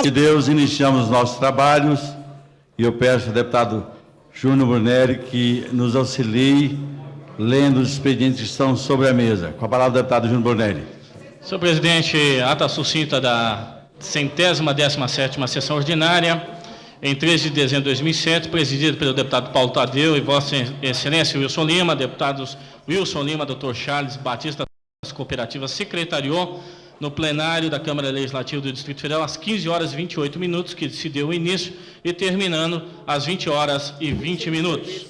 de Deus, iniciamos nossos trabalhos e eu peço ao deputado Júnior Brunelli que nos auxilie lendo os expedientes que estão sobre a mesa. Com a palavra, o deputado Júnior Brunelli. Senhor presidente, ata sucinta da 117ª sessão ordinária, em 13 de dezembro de 2007, presidida pelo deputado Paulo Tadeu e Vossa Excelência Wilson Lima, deputados Wilson Lima, Dr. Charles Batista das Cooperativas, secretariou no plenário da Câmara Legislativa do Distrito Federal às 15 horas e 28 minutos, que se deu o início, e terminando às 20 horas e 20 minutos.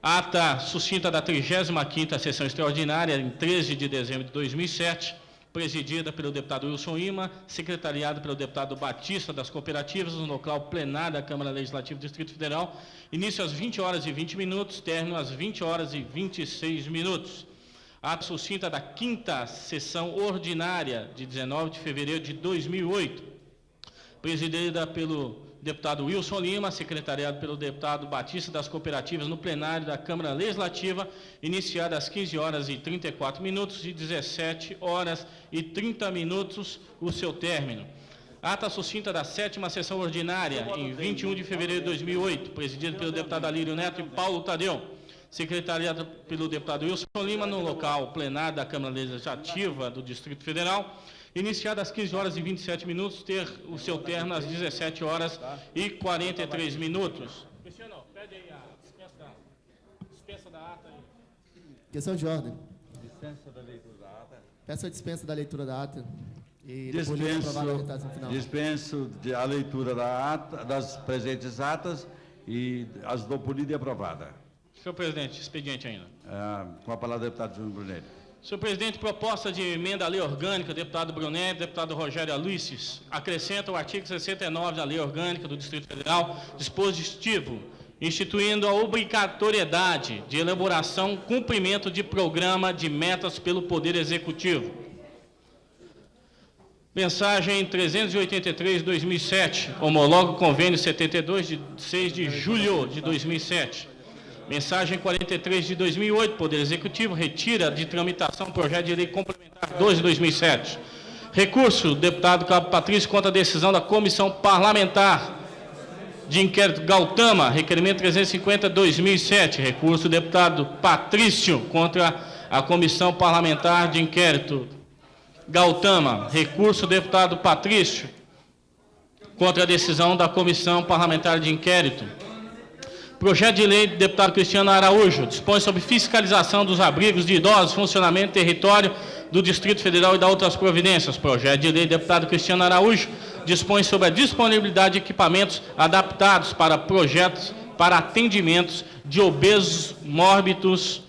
Ata sucinta da 35ª sessão extraordinária, em 13 de dezembro de 2007, presidida pelo deputado Wilson Lima, secretariado pelo deputado Batista das Cooperativas, no local plenário da Câmara Legislativa do Distrito Federal, início às 20 horas e 20 minutos, término às 20 horas e 26 minutos. Ata sucinta da 5ª sessão ordinária, de 19 de fevereiro de 2008, presidida pelo deputado Wilson Lima, secretariado pelo deputado Batista das Cooperativas, no plenário da Câmara Legislativa, iniciada às 15 horas e 34 minutos e 17 horas e 30 minutos, o seu término. Ata sucinta da 7ª sessão ordinária, em 21 de fevereiro de 2008, presidida pelo deputado Alírio Neto e Paulo Tadeu, secretariado pelo deputado Wilson Lima, no local plenário da Câmara Legislativa do Distrito Federal, iniciada às 15 horas e 27 minutos, ter o seu término às 17 horas e 43 minutos. Cristiano, pede aí a dispensa da ata. Questão de ordem. Dispensa da leitura da ata. Peço a dispensa da leitura da ata. E dispenso a leitura da ata, das presentes atas e as dou por lida e aprovada. Senhor presidente, expediente ainda. Com a palavra, o deputado Júnior Brunelli. Senhor presidente, proposta de emenda à lei orgânica, deputado Brunelli, deputado Rogério Aluices, acrescenta o artigo 69 da lei orgânica do Distrito Federal, dispositivo, instituindo a obrigatoriedade de elaboração, cumprimento de programa de metas pelo Poder Executivo. Mensagem 383/2007, homologa o convênio 72 de 6 de julho de 2007. Mensagem 43 de 2008, Poder Executivo retira de tramitação o projeto de lei complementar 2 de 2007. Recurso, deputado Cabo Patrício, contra a decisão da Comissão Parlamentar de Inquérito Gautama, requerimento 350/2007. Recurso, deputado Patrício, contra a Comissão Parlamentar de Inquérito Gautama. Recurso, deputado Patrício, contra a decisão da Comissão Parlamentar de Inquérito. Projeto de lei do deputado Cristiano Araújo dispõe sobre fiscalização dos abrigos de idosos, funcionamento e território do Distrito Federal e da outras providências. Projeto de lei do deputado Cristiano Araújo dispõe sobre a disponibilidade de equipamentos adaptados para projetos para atendimentos de obesos mórbidos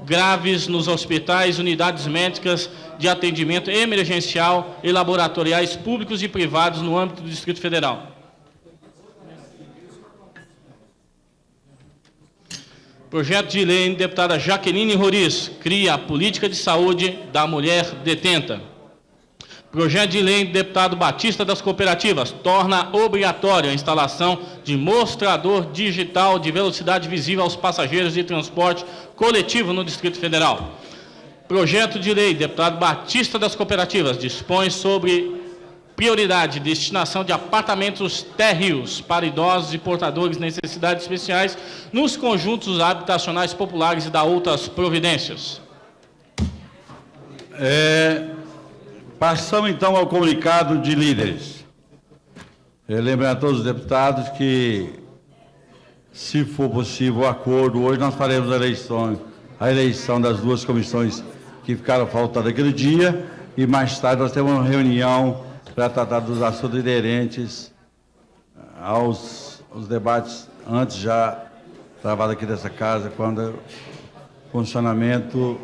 graves nos hospitais, unidades médicas de atendimento emergencial e laboratoriais públicos e privados no âmbito do Distrito Federal. Projeto de lei, deputada Jaqueline Roriz, cria a política de saúde da mulher detenta. Projeto de lei, deputado Batista das Cooperativas, torna obrigatória a instalação de mostrador digital de velocidade visível aos passageiros de transporte coletivo no Distrito Federal. Projeto de lei, deputado Batista das Cooperativas, dispõe sobre prioridade de destinação de apartamentos térreos para idosos e portadores de necessidades especiais nos conjuntos habitacionais populares e da outras providências. Passamos então ao comunicado de líderes. Lembrando a todos os deputados que, se for possível o acordo, hoje nós faremos a eleição das duas comissões que ficaram faltando aquele dia e mais tarde nós temos uma reunião para tratar dos assuntos inerentes aos debates antes já travados aqui dessa casa, quando o funcionamento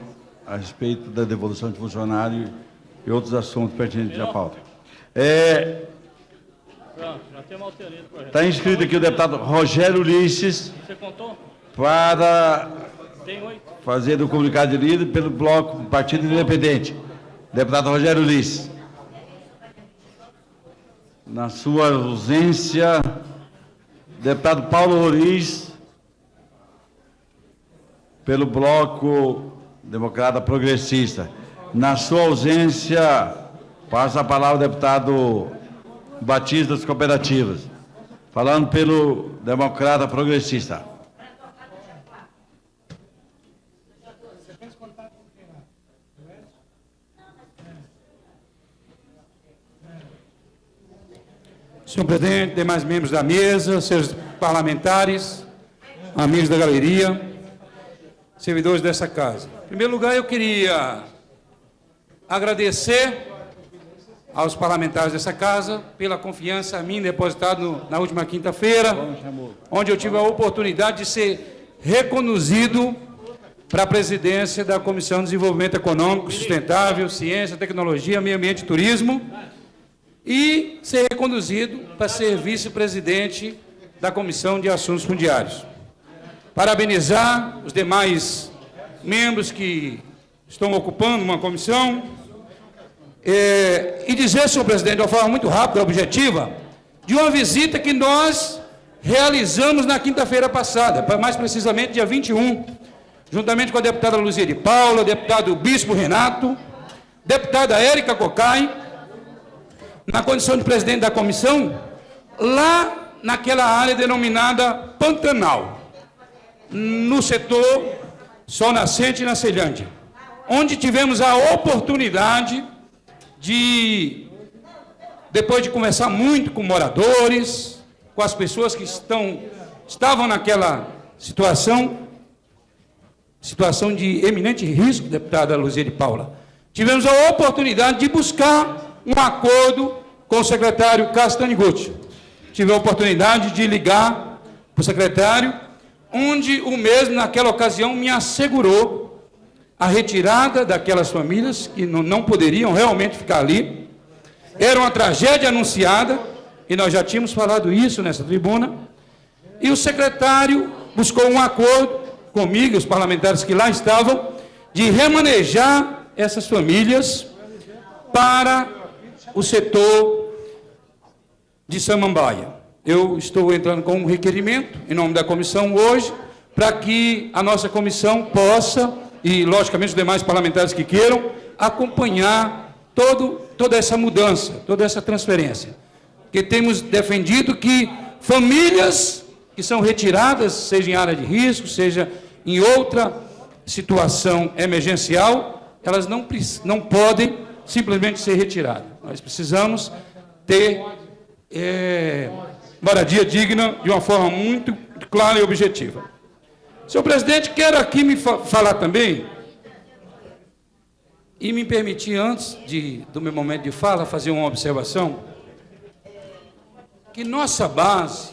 a respeito da devolução de funcionário e outros assuntos pertinentes à pauta. Está inscrito aqui o deputado Rogério Ulisses para fazer o comunicado de líder pelo bloco Partido Independente. Deputado Rogério Ulisses. Na sua ausência, deputado Paulo Roriz, pelo Bloco Democrata Progressista. Na sua ausência, passa a palavra ao deputado Batista das Cooperativas. Falando pelo Democrata Progressista. Senhor presidente, demais membros da mesa, seus parlamentares, amigos da galeria, servidores dessa casa. Em primeiro lugar, eu queria agradecer aos parlamentares dessa casa pela confiança a mim depositada na última quinta-feira, onde eu tive a oportunidade de ser reconduzido para a presidência da Comissão de Desenvolvimento Econômico Sustentável, Ciência, Tecnologia, Meio Ambiente e Turismo, e ser reconduzido para ser vice-presidente da Comissão de Assuntos Fundiários. Parabenizar os demais membros que estão ocupando uma comissão e dizer, senhor presidente, de uma forma muito rápida e objetiva, de uma visita que nós realizamos na quinta-feira passada, mais precisamente dia 21, juntamente com a deputada Luzia de Paula, deputado Bispo Renato, deputada Érica Cocai, na condição de presidente da comissão, lá naquela área denominada Pantanal, no setor Sol Nascente e na Ceilândia, onde tivemos a oportunidade de, depois de conversar muito com moradores, com as pessoas que estavam naquela situação de eminente risco, deputada Luzia de Paula, tivemos a oportunidade de buscar um acordo com o secretário Castanigucci. Tive a oportunidade de ligar para o secretário, onde o mesmo, naquela ocasião, me assegurou a retirada daquelas famílias que não poderiam realmente ficar ali. Era uma tragédia anunciada, e nós já tínhamos falado isso nessa tribuna, e o secretário buscou um acordo comigo, os parlamentares que lá estavam, de remanejar essas famílias para o setor de Samambaia. Eu estou entrando com um requerimento, em nome da comissão hoje, para que a nossa comissão possa, e logicamente os demais parlamentares que queiram, acompanhar toda essa mudança, toda essa transferência. Porque temos defendido que famílias que são retiradas, seja em área de risco, seja em outra situação emergencial, elas não podem simplesmente ser retiradas. Nós precisamos ter moradia digna de uma forma muito clara e objetiva. Senhor presidente, quero aqui me falar também, e me permitir, antes do meu momento de fala, fazer uma observação, que nossa base,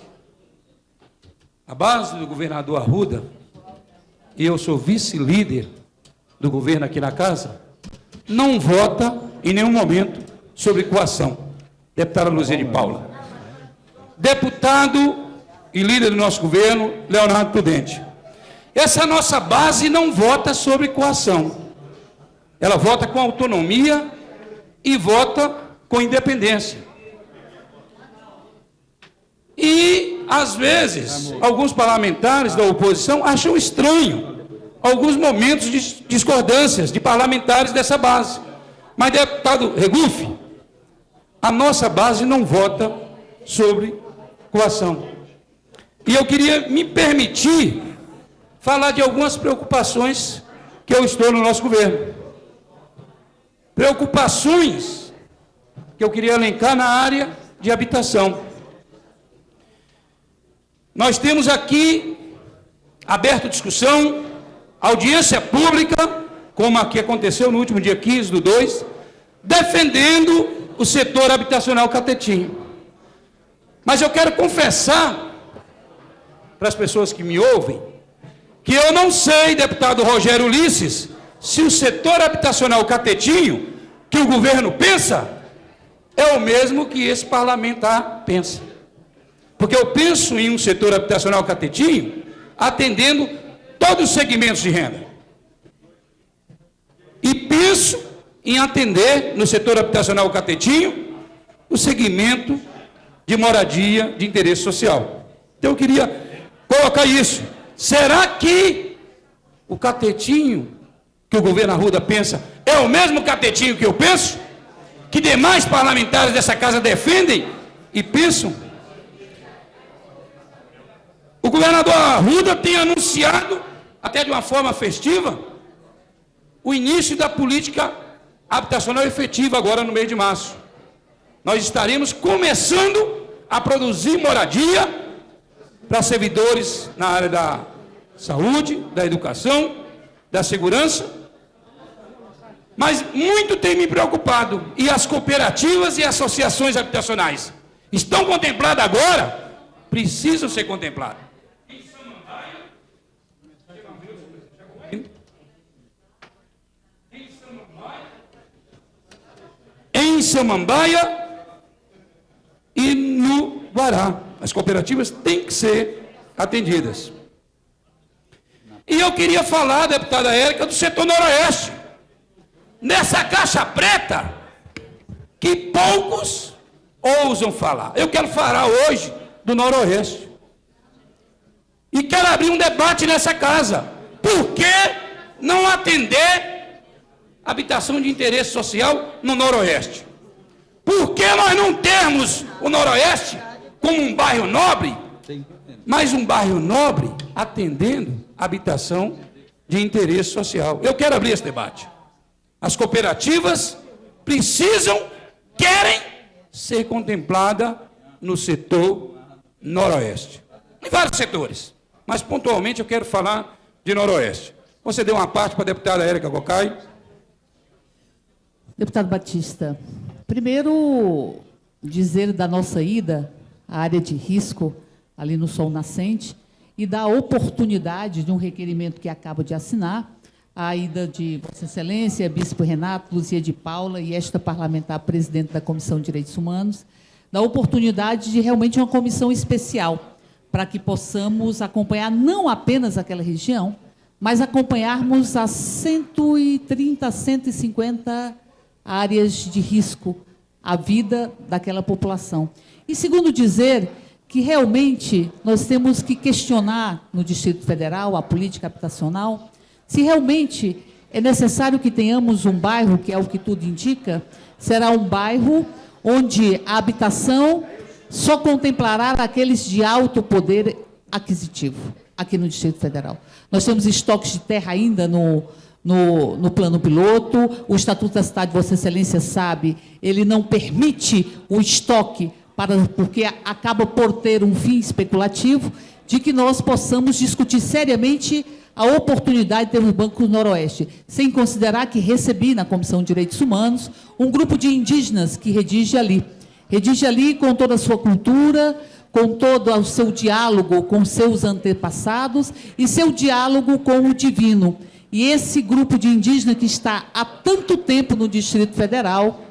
a base do governador Arruda, e eu sou vice-líder do governo aqui na casa, não vota em nenhum momento sobre coação. Deputada Luzia de Paula. Deputado e líder do nosso governo, Leonardo Prudente. Essa nossa base não vota sobre coação. Ela vota com autonomia e vota com independência. E, às vezes, alguns parlamentares da oposição acham estranho alguns momentos de discordâncias de parlamentares dessa base. Mas, deputado Regufe, a nossa base não vota sobre coação. E eu queria me permitir falar de algumas preocupações que eu estou no nosso governo. Preocupações que eu queria elencar na área de habitação. Nós temos aqui aberto discussão, audiência pública, como aqui aconteceu no último dia 15/2, defendendo o setor habitacional catetinho. Mas eu quero confessar para as pessoas que me ouvem, que eu não sei, deputado Rogério Ulisses, se o setor habitacional catetinho, que o governo pensa, é o mesmo que esse parlamentar pensa. Porque eu penso em um setor habitacional catetinho, atendendo todos os segmentos de renda. E penso em atender, no setor habitacional catetinho, o segmento de moradia de interesse social. Então eu queria colocar isso. Será que o catetinho que o governo Arruda pensa é o mesmo catetinho que eu penso? Que demais parlamentares dessa casa defendem? e pensam. O governador Arruda tem anunciado, até de uma forma festiva, o início da política habitacional efetiva agora no mês de março. Nós estaremos começando a produzir moradia para servidores na área da saúde, da educação, da segurança. Mas muito tem me preocupado. E as cooperativas e associações habitacionais estão contempladas agora? Precisam ser contempladas. Em Samambaia e no Guará. As cooperativas têm que ser atendidas. E eu queria falar, deputada Érica, do setor noroeste. Nessa caixa preta, que poucos ousam falar. Eu quero falar hoje do noroeste. E quero abrir um debate nessa casa. Por que não atender habitação de interesse social no noroeste? Por que nós não temos o noroeste como um bairro nobre, mas um bairro nobre atendendo habitação de interesse social? Eu quero abrir esse debate. As cooperativas precisam, querem ser contempladas no setor noroeste. Em vários setores, mas pontualmente eu quero falar de noroeste. Você deu uma parte para a deputada Érica Cocai. Deputado Batista, primeiro dizer da nossa ida à área de risco, ali no Sol Nascente, e da oportunidade de um requerimento que acaba de assinar, a ida de Vossa Excelência, Bispo Renato, Luzia de Paula e esta parlamentar presidente da Comissão de Direitos Humanos, da oportunidade de realmente uma comissão especial, para que possamos acompanhar não apenas aquela região, mas acompanharmos as 130, 150 áreas de risco, a vida daquela população. E segundo dizer que realmente nós temos que questionar no Distrito Federal a política habitacional, se realmente é necessário que tenhamos um bairro, que é o que tudo indica, será um bairro onde a habitação só contemplará aqueles de alto poder aquisitivo, aqui no Distrito Federal. Nós temos estoques de terra ainda no plano piloto, o Estatuto da Cidade, Vossa Excelência sabe, ele não permite o estoque, porque acaba por ter um fim especulativo, de que nós possamos discutir seriamente a oportunidade de ter um Banco Noroeste, sem considerar que recebi na Comissão de Direitos Humanos um grupo de indígenas que redige ali com toda a sua cultura, com todo o seu diálogo com seus antepassados e seu diálogo com o divino. E esse grupo de indígenas que está há tanto tempo no Distrito Federal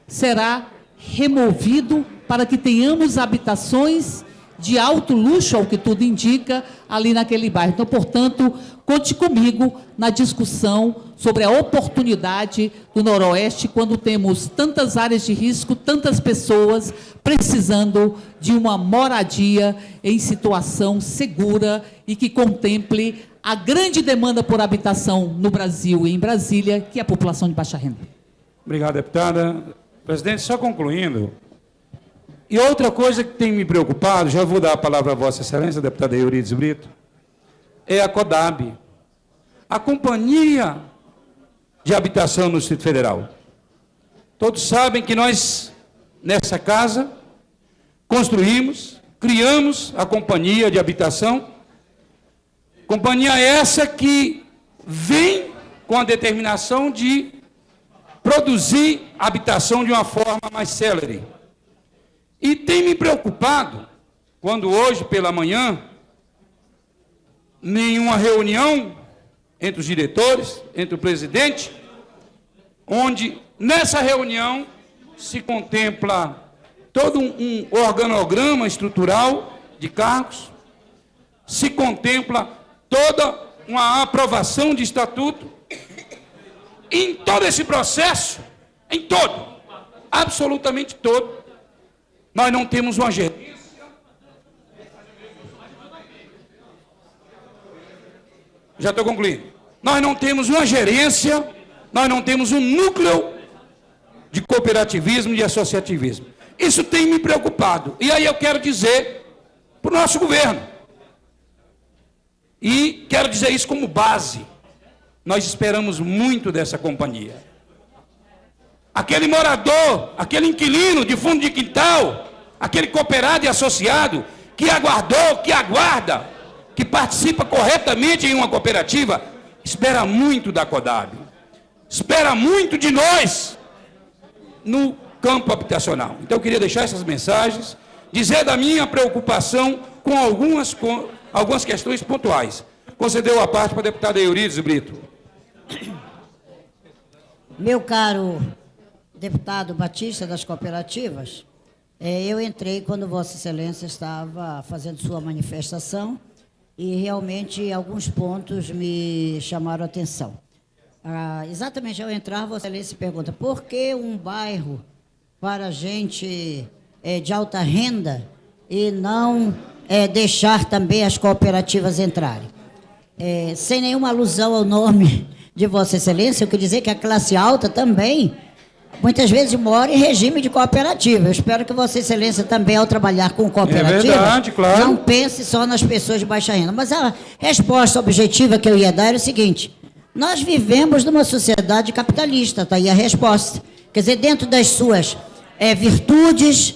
será removido para que tenhamos habitações de alto luxo, ao que tudo indica, ali naquele bairro. Então, portanto, conte comigo na discussão sobre a oportunidade do Noroeste, quando temos tantas áreas de risco, tantas pessoas precisando de uma moradia em situação segura e que contemple a grande demanda por habitação no Brasil e em Brasília, que é a população de baixa renda. Obrigado, deputada. Presidente, só concluindo. E outra coisa que tem me preocupado, já vou dar a palavra a Vossa Excelência, deputada Eurides Brito, é a CODAB, a Companhia de Habitação no Distrito Federal. Todos sabem que nós, nessa casa, construímos, criamos a Companhia de Habitação, companhia essa que vem com a determinação de produzir habitação de uma forma mais célere. E tem me preocupado, quando hoje pela manhã, nenhuma reunião entre os diretores, entre o presidente, onde nessa reunião se contempla todo um organograma estrutural de cargos, se contempla toda uma aprovação de estatuto. Em todo esse processo, em todo, absolutamente todo, nós não temos uma gerência. Já estou concluindo. Nós não temos uma gerência, nós não temos um núcleo de cooperativismo e de associativismo. Isso tem me preocupado. E aí eu quero dizer para o nosso governo, e quero dizer isso como base, nós esperamos muito dessa companhia. Aquele morador, aquele inquilino de fundo de quintal, aquele cooperado e associado, que aguardou, que aguarda, que participa corretamente em uma cooperativa, espera muito da CODAB, espera muito de nós no campo habitacional. Então eu queria deixar essas mensagens, dizer da minha preocupação com algumas questões pontuais. Concedeu a parte para a deputada Eurides Brito. Meu caro deputado Batista das cooperativas, eu entrei quando Vossa Excelência estava fazendo sua manifestação e realmente alguns pontos me chamaram a atenção. Exatamente ao entrar, Vossa Excelência pergunta por que um bairro para gente de alta renda e não deixar também as cooperativas entrarem. Sem nenhuma alusão ao nome de Vossa Excelência, eu quero dizer que a classe alta também, muitas vezes, mora em regime de cooperativa. Eu espero que Vossa Excelência também, ao trabalhar com cooperativa, verdade, claro, não pense só nas pessoas de baixa renda. Mas a resposta objetiva que eu ia dar era o seguinte: nós vivemos numa sociedade capitalista, está aí a resposta. Quer dizer, dentro das suas virtudes,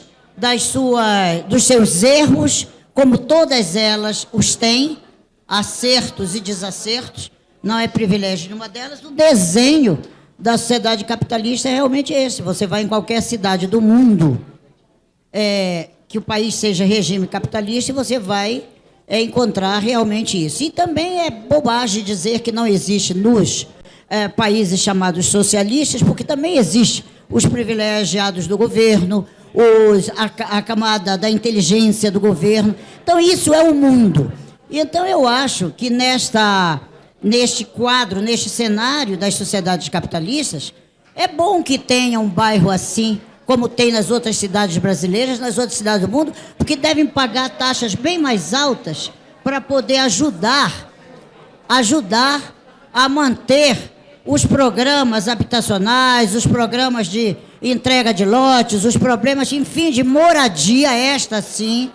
dos seus erros, como todas elas os têm, acertos e desacertos, não é privilégio de uma delas. O desenho da sociedade capitalista é realmente esse. Você vai em qualquer cidade do mundo que o país seja regime capitalista e você vai encontrar realmente isso. E também é bobagem dizer que não existe nos países chamados socialistas, porque também existe os privilegiados do governo, a camada da inteligência do governo. Então, isso é o mundo. Então, eu acho que neste quadro, neste cenário das sociedades capitalistas, é bom que tenha um bairro assim, como tem nas outras cidades brasileiras, nas outras cidades do mundo, porque devem pagar taxas bem mais altas para poder ajudar a manter os programas habitacionais, os programas de entrega de lotes, os problemas, enfim, de moradia, esta sim,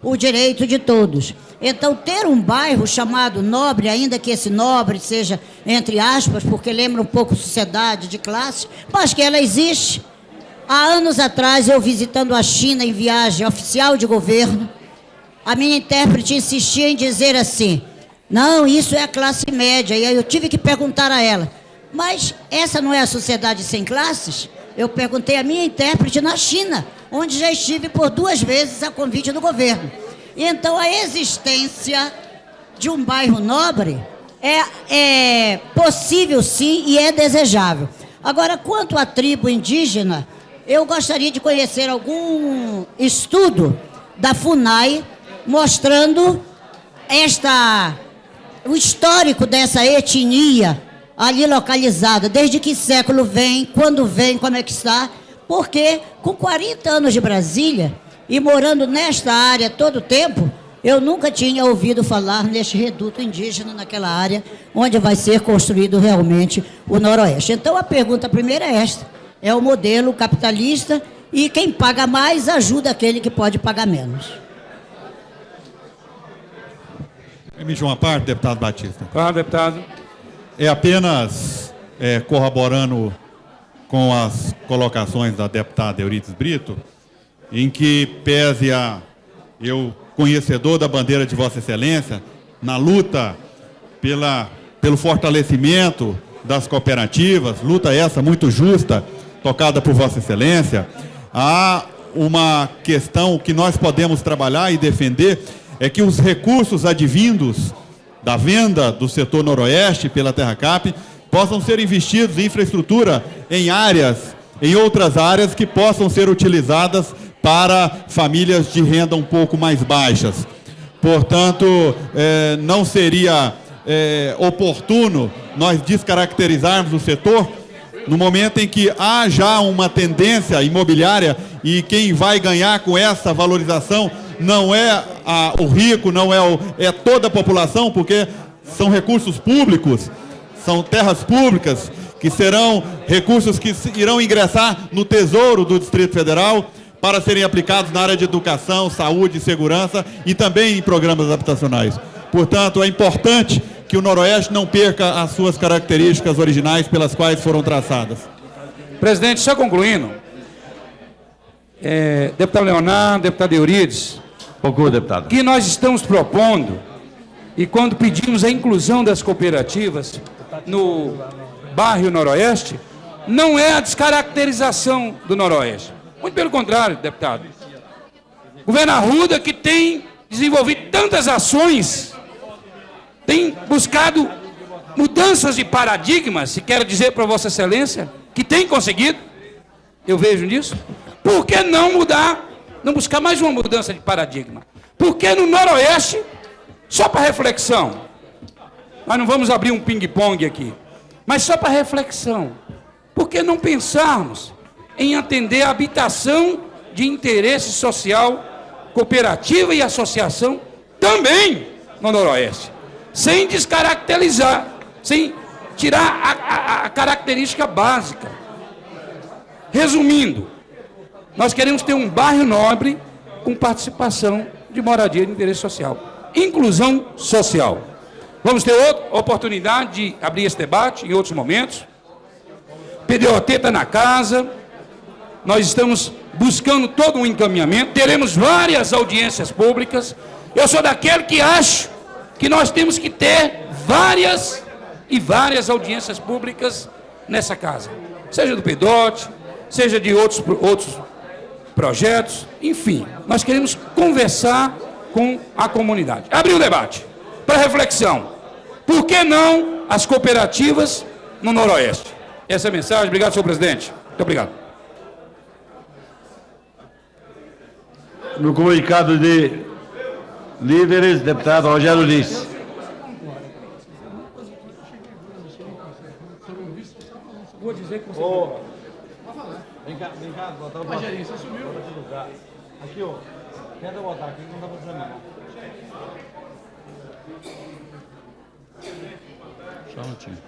o direito de todos. Então, ter um bairro chamado nobre, ainda que esse nobre seja, entre aspas, porque lembra um pouco sociedade de classe, mas que ela existe. Há anos atrás, eu visitando a China em viagem oficial de governo, a minha intérprete insistia em dizer assim, não, isso é a classe média. E aí eu tive que perguntar a ela, mas essa não é a sociedade sem classes? Eu perguntei à minha intérprete na China, onde já estive por 2 vezes a convite do governo. Então, a existência de um bairro nobre é possível, sim, e é desejável. Agora, quanto à tribo indígena, eu gostaria de conhecer algum estudo da FUNAI mostrando o histórico dessa etnia ali localizada, desde que século vem, quando vem, como é que está, porque com 40 anos de Brasília e morando nesta área todo o tempo, eu nunca tinha ouvido falar neste reduto indígena naquela área onde vai ser construído realmente o Noroeste. Então a pergunta primeira é esta, é o modelo capitalista e quem paga mais ajuda aquele que pode pagar menos. Permite uma parte, deputado Batista. Claro, deputado. É apenas corroborando com as colocações da deputada Eurides Brito, em que pese eu, conhecedor da bandeira de Vossa Excelência, na luta pelo fortalecimento das cooperativas, luta essa muito justa, tocada por Vossa Excelência, há uma questão que nós podemos trabalhar e defender, é que os recursos advindos da venda do setor noroeste pela TerraCap possam ser investidos em infraestrutura em outras áreas que possam ser utilizadas para famílias de renda um pouco mais baixas. Portanto, não seria oportuno nós descaracterizarmos o setor no momento em que há já uma tendência imobiliária e quem vai ganhar com essa valorização não é o rico, não é toda a população, porque são recursos públicos, são terras públicas, que serão recursos que irão ingressar no Tesouro do Distrito Federal para serem aplicados na área de educação, saúde, segurança e também em programas habitacionais. Portanto, é importante que o Noroeste não perca as suas características originais pelas quais foram traçadas. Presidente, só concluindo, deputado Leonardo, deputado Eurides, Conclua, deputado. o que nós estamos propondo, e quando pedimos a inclusão das cooperativas no bairro Noroeste, não é a descaracterização do Noroeste. Muito pelo contrário, deputado. O governo Arruda, que tem desenvolvido tantas ações, tem buscado mudanças de paradigmas, e quero dizer para Vossa Excelência, que tem conseguido, eu vejo nisso. Por que não mudar, não buscar mais uma mudança de paradigma? Porque no Noroeste, só para reflexão, nós não vamos abrir um ping-pong aqui, mas só para reflexão, por que não pensarmos em atender a habitação de interesse social, cooperativa e associação também no Noroeste, sem descaracterizar, sem tirar a característica básica. Resumindo, nós queremos ter um bairro nobre com participação de moradia de interesse social, inclusão social. Vamos ter outra oportunidade de abrir esse debate em outros momentos. PDOT está na casa, nós estamos buscando todo um encaminhamento, teremos várias audiências públicas. Eu sou daquele que acho que nós temos que ter várias audiências públicas nessa casa, seja do PDOT, seja de outros projetos, enfim, nós queremos conversar com a comunidade. Abrir o debate para reflexão. Por que não as cooperativas no Noroeste? Essa é a mensagem. Obrigado, senhor presidente. Muito obrigado. No comunicado de líderes, deputado Rogério Ulisses. Vou dizer que você... Vem cá, botar o Rogério, você sumiu. Aqui, ó. Tenta botar aqui, não dá pra fazer não. Só um minutinho.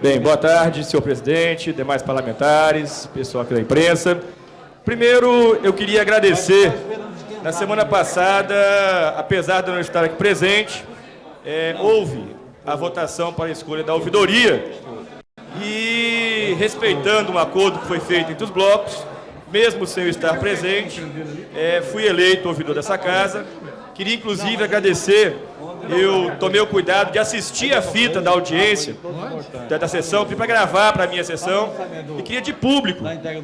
Bem, boa tarde, senhor presidente, demais parlamentares, pessoal aqui da imprensa. Primeiro, eu queria agradecer. Na semana passada, apesar de eu não estar aqui presente, houve a votação para a escolha da ouvidoria e, respeitando um acordo que foi feito entre os blocos, mesmo sem eu estar presente, fui eleito ouvidor dessa casa. Queria, inclusive, agradecer. Eu tomei o cuidado de assistir a fita da audiência, da sessão, pedi para gravar para a minha sessão, e queria, de público,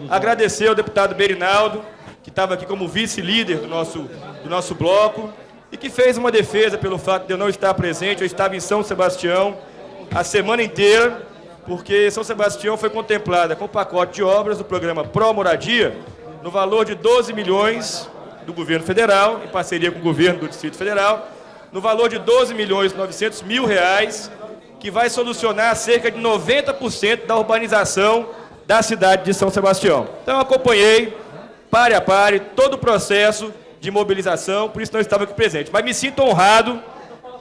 agradecer ao deputado Berinaldo, que estava aqui como vice-líder do nosso bloco, e que fez uma defesa pelo fato de eu não estar presente. Eu estava em São Sebastião a semana inteira, porque São Sebastião foi contemplada com o pacote de obras do programa Pro Moradia, no valor de 12 milhões do governo federal, em parceria com o governo do Distrito Federal, no valor de 12 milhões e 900 mil reais, que vai solucionar cerca de 90% da urbanização da cidade de São Sebastião. Então, eu acompanhei, pare a pare, todo o processo de mobilização, por isso não estava aqui presente. Mas me sinto honrado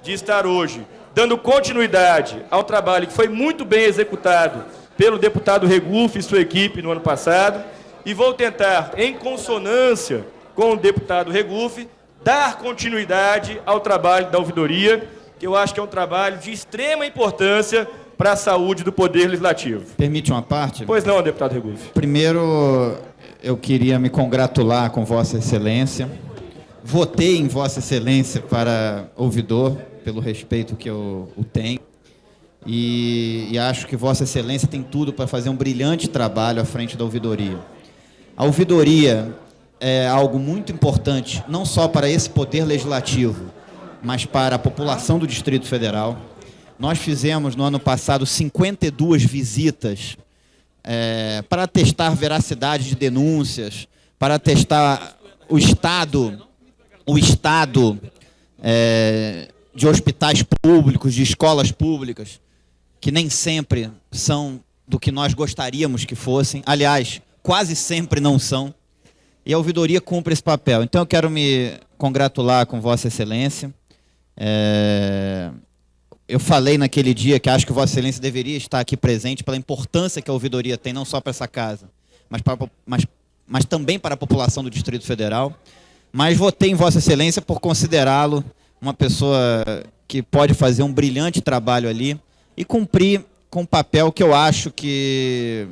de estar hoje dando continuidade ao trabalho que foi muito bem executado pelo deputado Regufe e sua equipe no ano passado, e vou tentar, em consonância com o deputado Regufe, dar continuidade ao trabalho da ouvidoria, que eu acho que é um trabalho de extrema importância para a saúde do Poder Legislativo. Permite uma parte? Pois não, deputado Regufe. Primeiro, eu queria me congratular com Vossa Excelência. Votei em Vossa Excelência para ouvidor, pelo respeito que eu o tenho. E acho que Vossa Excelência tem tudo para fazer um brilhante trabalho à frente da ouvidoria. A ouvidoria é algo muito importante, não só para esse Poder Legislativo, mas para a população do Distrito Federal. Nós fizemos, no ano passado, 52 visitas para testar veracidade de denúncias, para testar o estado de hospitais públicos, de escolas públicas, que nem sempre são do que nós gostaríamos que fossem. Aliás, quase sempre não são. E a ouvidoria cumpre esse papel. Então, eu quero me congratular com Vossa Excelência. eu falei naquele dia que acho que Vossa Excelência deveria estar aqui presente pela importância que a ouvidoria tem, não só para essa casa, mas também para a população do Distrito Federal. Mas votei em Vossa Excelência por considerá-lo uma pessoa que pode fazer um brilhante trabalho ali e cumprir com o papel que eu acho que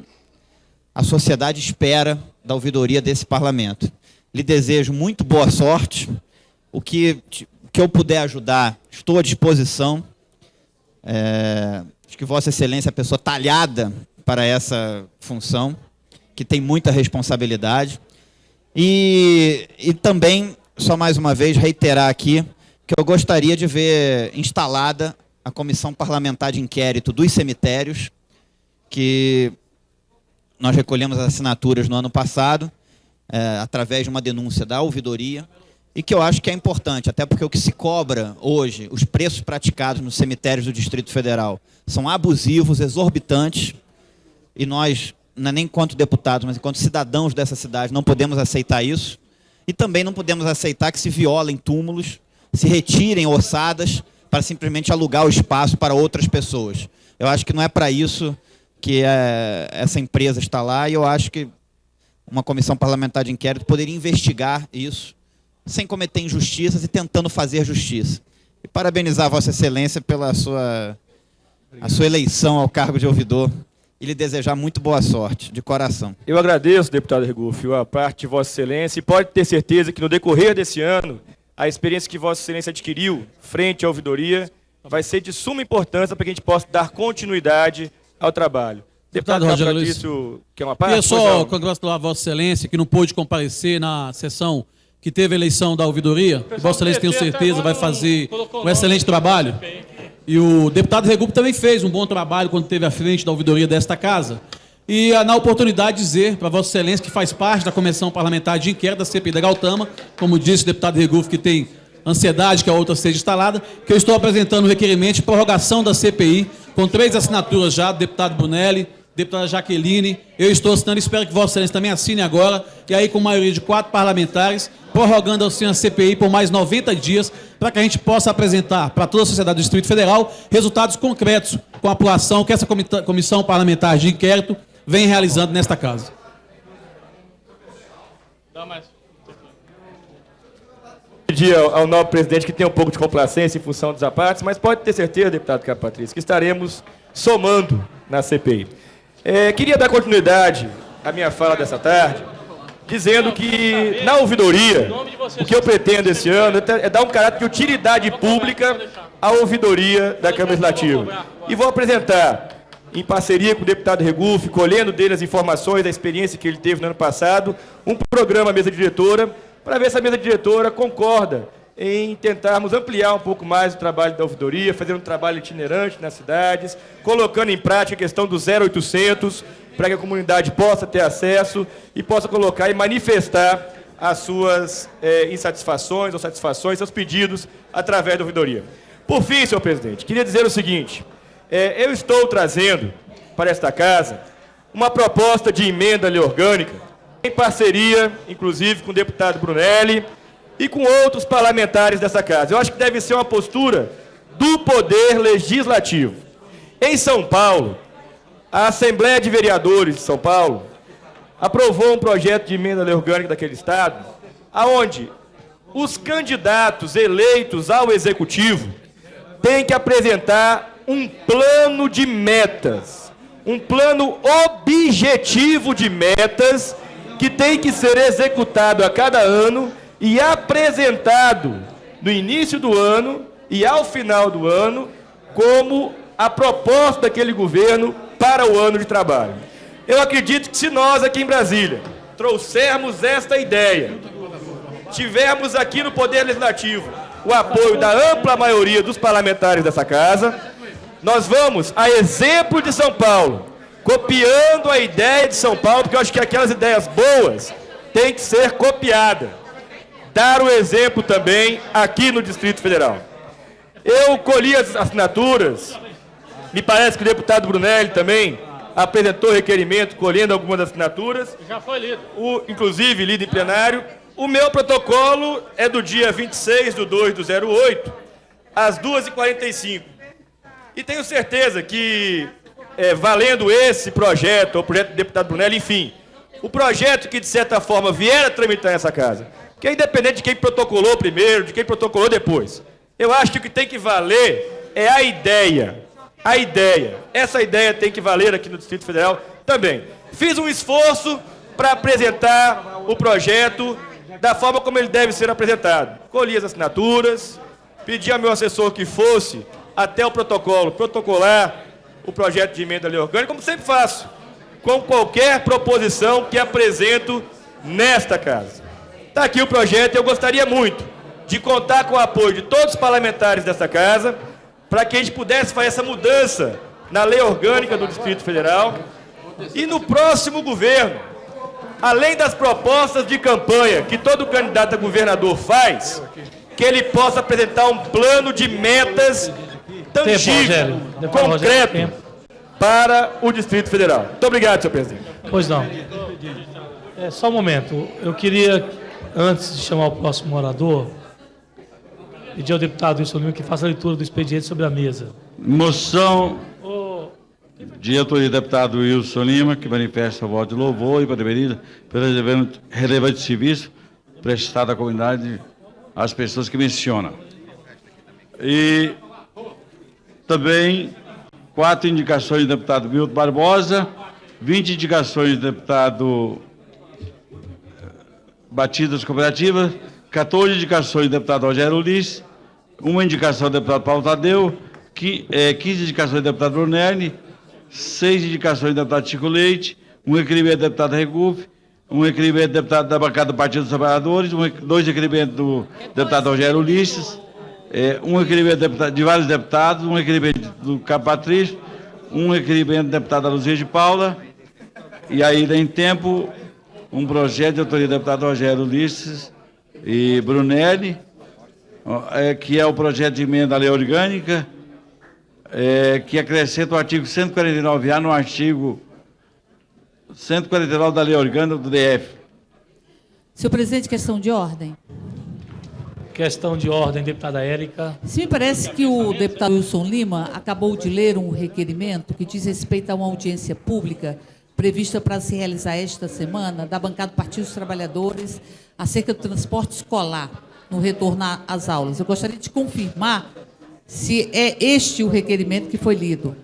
a sociedade espera da ouvidoria desse parlamento. Lhe desejo muito boa sorte. O que eu puder ajudar, estou à disposição. Acho que Vossa Excelência é a pessoa talhada para essa função, que tem muita responsabilidade. E também, só mais uma vez, reiterar aqui que eu gostaria de ver instalada a Comissão Parlamentar de Inquérito dos Cemitérios, que nós recolhemos as assinaturas no ano passado, através de uma denúncia da ouvidoria, e que eu acho que é importante, até porque o que se cobra hoje, os preços praticados nos cemitérios do Distrito Federal, são abusivos, exorbitantes, e nós, não é nem enquanto deputados, mas enquanto cidadãos dessa cidade, não podemos aceitar isso, e também não podemos aceitar que se violem túmulos, se retirem ossadas, para simplesmente alugar o espaço para outras pessoas. Eu acho que não é para isso que essa empresa está lá, e eu acho que uma comissão parlamentar de inquérito poderia investigar isso, sem cometer injustiças e tentando fazer justiça. E parabenizar Vossa Excelência pela a sua eleição ao cargo de ouvidor e lhe desejar muito boa sorte, de coração. Eu agradeço, deputado Regufe, a parte de Vossa Excelência, e pode ter certeza que no decorrer desse ano, a experiência que Vossa Excelência adquiriu frente à ouvidoria vai ser de suma importância para que a gente possa dar continuidade ao trabalho. Deputado Rogério Luiz, que é uma parte. queria só congratular Vossa Excelência, que não pôde comparecer na sessão que teve a eleição da ouvidoria. Vossa Excelência, tenho certeza, vai fazer um excelente trabalho. E o deputado Regufe também fez um bom trabalho quando esteve à frente da ouvidoria desta casa. E na oportunidade dizer para Vossa Excelência que faz parte da Comissão Parlamentar de Inquérito da CPI da Gautama, como disse o deputado Regufe, que tem ansiedade que a outra seja instalada, que eu estou apresentando o requerimento de prorrogação da CPI, com 3 assinaturas já, do deputado Brunelli, deputada Jaqueline, eu estou assinando, espero que Vossa Excelência também assine agora, e aí com maioria de 4 parlamentares, prorrogando assim a CPI por mais 90 dias, para que a gente possa apresentar para toda a sociedade do Distrito Federal resultados concretos com a atuação que essa Comissão Parlamentar de Inquérito vem realizando nesta casa. Dá mais. Pedir ao novo presidente que tenha um pouco de complacência em função dos apartes, mas pode ter certeza, deputado Cabo Patrício, que estaremos somando na CPI. Queria dar continuidade à minha fala dessa tarde, dizendo que, na ouvidoria, o que eu pretendo esse ano é dar um caráter de utilidade pública à ouvidoria da Câmara Legislativa. E vou apresentar, em parceria com o deputado Regufe, colhendo dele as informações da experiência que ele teve no ano passado, um programa mesa diretora, para ver se a mesa diretora concorda em tentarmos ampliar um pouco mais o trabalho da ouvidoria, fazendo um trabalho itinerante nas cidades, colocando em prática a questão do 0800, para que a comunidade possa ter acesso e possa colocar e manifestar as suas insatisfações ou satisfações, seus pedidos através da ouvidoria. Por fim, senhor presidente, queria dizer o seguinte, eu estou trazendo para esta casa uma proposta de emenda à lei orgânica, em parceria, inclusive, com o deputado Brunelli e com outros parlamentares dessa casa. Eu acho que deve ser uma postura do Poder Legislativo. Em São Paulo, a Assembleia de Vereadores de São Paulo aprovou um projeto de emenda à lei orgânica daquele Estado, onde os candidatos eleitos ao Executivo têm que apresentar um plano de metas, um plano objetivo de metas que tem que ser executado a cada ano e apresentado no início do ano e ao final do ano como a proposta daquele governo para o ano de trabalho. Eu acredito que se nós aqui em Brasília trouxermos esta ideia, tivermos aqui no Poder Legislativo o apoio da ampla maioria dos parlamentares dessa casa, nós vamos, a exemplo de São Paulo, copiando a ideia de São Paulo, porque eu acho que aquelas ideias boas têm que ser copiadas. Dar o exemplo também aqui no Distrito Federal. Eu colhi as assinaturas, me parece que o deputado Brunelli também apresentou requerimento colhendo algumas assinaturas. Já foi lido. Inclusive lido em plenário. O meu protocolo é do dia 26/2/08, às 2h45. E tenho certeza que, valendo esse projeto, o projeto do deputado Brunelli, enfim, o projeto que, de certa forma, vier a tramitar nessa casa, que é independente de quem protocolou primeiro, de quem protocolou depois, eu acho que o que tem que valer é a ideia. A ideia. Essa ideia tem que valer aqui no Distrito Federal também. Fiz um esforço para apresentar o projeto da forma como ele deve ser apresentado. Colhi as assinaturas, pedi ao meu assessor que fosse até o protocolo, protocolar o projeto de emenda à lei orgânica, como sempre faço, com qualquer proposição que apresento nesta casa. Está aqui o projeto e eu gostaria muito de contar com o apoio de todos os parlamentares desta casa para que a gente pudesse fazer essa mudança na lei orgânica do Distrito Federal e no próximo governo, além das propostas de campanha que todo candidato a governador faz, que ele possa apresentar um plano de metas tangível, concreto, para o Distrito Federal. Muito obrigado, senhor presidente. Pois não. Só um momento. Eu queria, antes de chamar o próximo orador, pedir ao deputado Wilson Lima que faça a leitura do expediente sobre a mesa. Moção de autoria do deputado Wilson Lima, que manifesta o voto de louvor e parabeniza pelo relevante serviço prestado à comunidade, às pessoas que menciona. E também 4 indicações do deputado Milton Barbosa, 20 indicações do deputado Batidas Cooperativas, 14 indicações do deputado Rogério Ulisses, 1 indicação do deputado Paulo Tadeu, 15 indicações do deputado Brunelli, 6 indicações do deputado Chico Leite, 1 requerimento do deputado Regufe, 1 requerimento do deputado da bancada do Partido dos Trabalhadores, 2 requerimentos do deputado Rogério Ulisses, 1 requerimento de vários deputados, 1 requerimento do Cabo Patrício, 1 requerimento da deputada Luzia de Paula, e ainda em tempo, um projeto de autoria do deputado Rogério Ulisses e Brunelli, que é o projeto de emenda à lei orgânica, que acrescenta o artigo 149A no artigo 149 da lei orgânica do DF. Senhor presidente, questão de ordem. Questão de ordem, deputada Érica. Se me parece que o deputado Wilson Lima acabou de ler um requerimento que diz respeito a uma audiência pública prevista para se realizar esta semana da bancada do Partido dos Trabalhadores acerca do transporte escolar no retorno às aulas. Eu gostaria de confirmar se é este o requerimento que foi lido.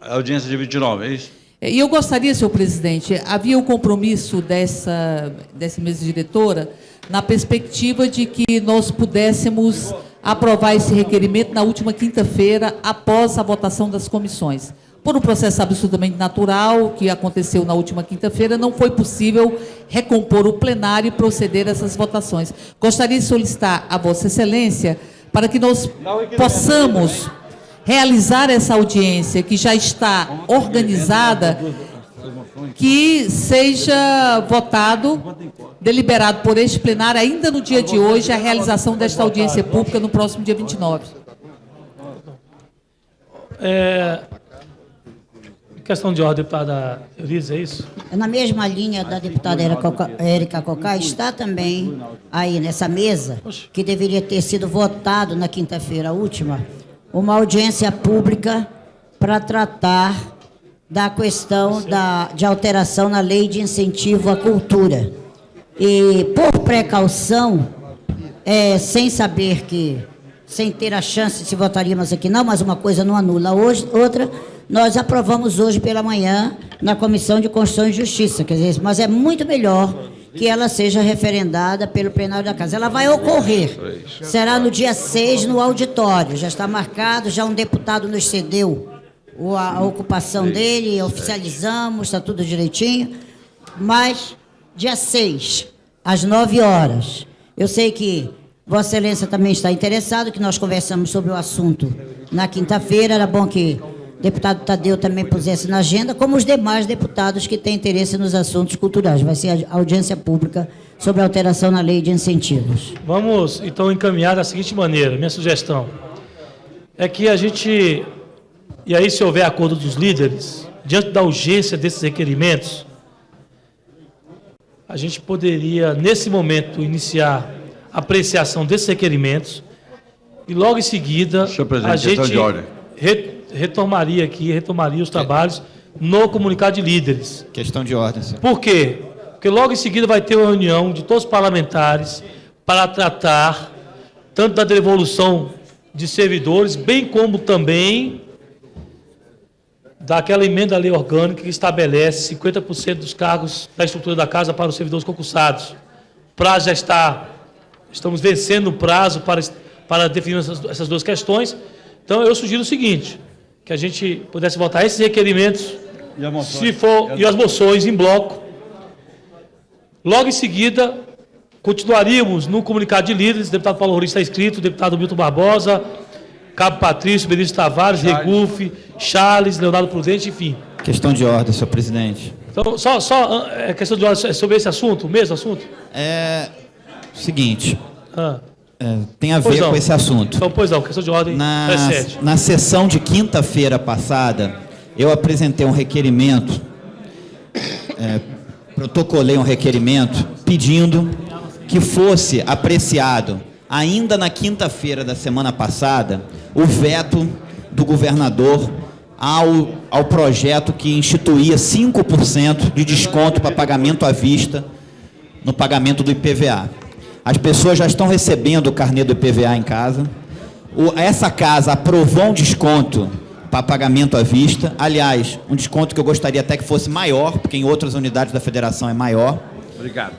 A audiência de 29, é isso? E eu gostaria, senhor presidente, havia o compromisso dessa mesa diretora na perspectiva de que nós pudéssemos aprovar esse requerimento na última quinta-feira, após a votação das comissões. Por um processo absolutamente natural, que aconteceu na última quinta-feira, não foi possível recompor o plenário e proceder a essas votações. Gostaria de solicitar a Vossa Excelência para que nós possamos realizar essa audiência que já está organizada, que seja votado, deliberado por este plenário, ainda no dia de hoje, a realização desta audiência pública no próximo dia 29. Questão de ordem, deputada Eurize, é isso? Na mesma linha da deputada Érica Cocá, está também aí nessa mesa, que deveria ter sido votado na quinta-feira última, uma audiência pública para tratar da questão de alteração na lei de incentivo à cultura. E, por precaução, sem saber sem ter a chance se votaríamos aqui não, mas uma coisa não anula outra, nós aprovamos hoje pela manhã na Comissão de Constituição e Justiça, quer dizer, mas é muito melhor que ela seja referendada pelo plenário da Casa. Ela vai ocorrer, será no dia 6 no auditório, já está marcado, já um deputado nos cedeu a ocupação dele, oficializamos, está tudo direitinho, mas dia 6, às 9 horas. Eu sei que Vossa Excelência também está interessado, que nós conversamos sobre o assunto na quinta-feira, era bom que o deputado Tadeu também pusesse na agenda, como os demais deputados que têm interesse nos assuntos culturais. Vai ser a audiência pública sobre a alteração na lei de incentivos. Vamos, então, encaminhar da seguinte maneira. Minha sugestão é que a gente, e aí se houver acordo dos líderes, diante da urgência desses requerimentos, a gente poderia, nesse momento, iniciar a apreciação desses requerimentos e logo em seguida Senhor presidente, a gente questão de ordem. retomaria os trabalhos no comunicado de líderes. Questão de ordem, senhor. Por quê? Porque logo em seguida vai ter uma reunião de todos os parlamentares para tratar tanto da devolução de servidores, bem como também daquela emenda à lei orgânica que estabelece 50% dos cargos da estrutura da casa para os servidores concursados. O prazo já está, estamos vencendo o prazo para definir essas duas questões. Então, eu sugiro o seguinte, que a gente pudesse votar esses requerimentos, se for, e as moções em bloco. Logo em seguida, continuaríamos no comunicado de líderes, o deputado Paulo Rodrigues está inscrito, o deputado Milton Barbosa, Cabo Patrício, Benício Tavares, Regufe, Charles, Leonardo Prudente, enfim. Questão de ordem, senhor presidente. Então, só questão de ordem sobre esse assunto, o mesmo assunto? Seguinte, tem a ver Pois não. com esse assunto. Então, pois não, questão de ordem precede. Na sessão de quinta-feira passada, eu apresentei um requerimento, protocolei um requerimento pedindo que fosse apreciado, ainda na quinta-feira da semana passada, o veto do governador ao projeto que instituía 5% de desconto para pagamento à vista no pagamento do IPVA. As pessoas já estão recebendo o carnê do IPVA em casa. Essa casa aprovou um desconto para pagamento à vista. Aliás, um desconto que eu gostaria até que fosse maior, porque em outras unidades da federação é maior. Obrigado.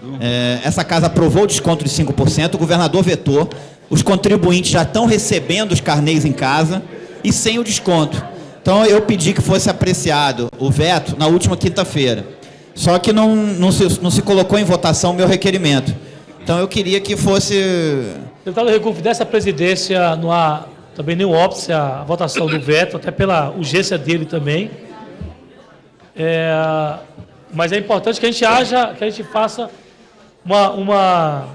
Essa casa aprovou o desconto de 5%, o governador vetou, os contribuintes já estão recebendo os carnês em casa e sem o desconto. Então, eu pedi que fosse apreciado o veto na última quinta-feira. Só que não se colocou em votação o meu requerimento. Então, eu queria que fosse... Deputado Regufe, dessa presidência não há também nenhum óbice a votação do veto, até pela urgência dele também. Mas é importante que a gente faça uma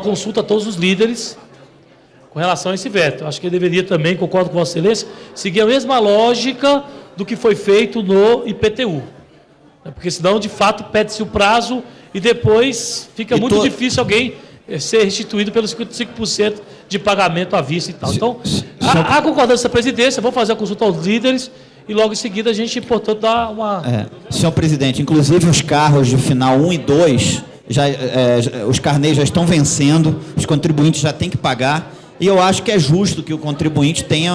consulta a todos os líderes com relação a esse veto. Acho que ele deveria também, concordo com Vossa Excelência, seguir a mesma lógica do que foi feito no IPTU. Porque senão, de fato, pede-se o prazo e depois fica muito difícil alguém ser restituído pelos 55% de pagamento à vista e tal. Então, a concordância da presidência, vou fazer a consulta aos líderes e logo em seguida a gente, portanto, dá uma... Senhor presidente, inclusive os carros de final 1 e 2, os carnês já estão vencendo, os contribuintes já têm que pagar, e eu acho que é justo que o contribuinte tenha,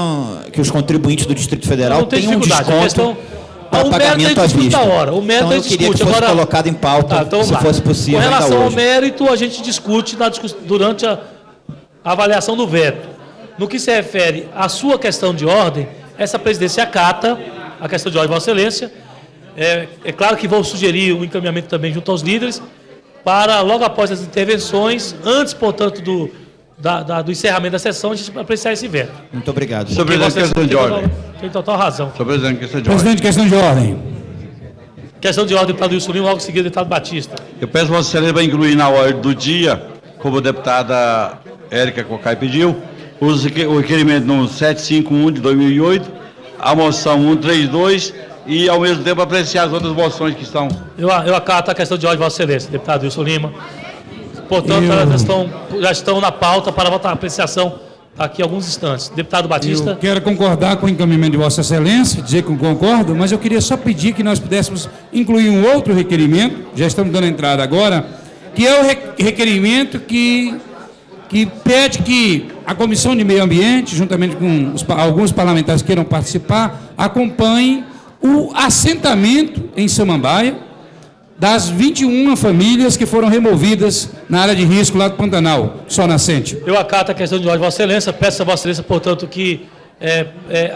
que os contribuintes do Distrito Federal tenham um desconto para pagamento à vista. O mérito então eu queria que fosse colocado em pauta, se fosse possível, com relação ainda ao hoje. mérito, a gente discute durante a avaliação do veto. No que se refere à sua questão de ordem, essa presidência acata a questão de ordem de Vossa Excelência. É claro que vou sugerir o encaminhamento também junto aos líderes, para logo após as intervenções, antes, portanto, do encerramento da sessão, a gente apreciar esse veto. Muito obrigado. Senhor presidente, questão de ordem. Tem total razão. Senhor presidente, questão de Presidente, questão de ordem. Questão de ordem, deputado Wilson Lima, logo em seguida, deputado Batista. Eu peço a Vossa Excelência para incluir na ordem do dia, como a deputada Érica Cocai pediu, o requerimento número 751 de 2008, a moção 132 e, ao mesmo tempo, apreciar as outras moções que estão... Eu acato a questão de ordem de Vossa Excelência, deputado Wilson Lima. Portanto, elas já estão na pauta para votar a apreciação daqui a alguns instantes. Deputado Batista. Eu quero concordar com o encaminhamento de Vossa Excelência, dizer que eu concordo, mas eu queria só pedir que nós pudéssemos incluir um outro requerimento, já estamos dando entrada agora, que é o requerimento que pede que a Comissão de Meio Ambiente, juntamente com alguns parlamentares que queiram participar, acompanhe o assentamento em Samambaia das 21 famílias que foram removidas na área de risco lá do Pantanal, Sol Nascente. Eu acato a questão de ordem de Vossa Excelência, peço a Vossa Excelência, portanto, que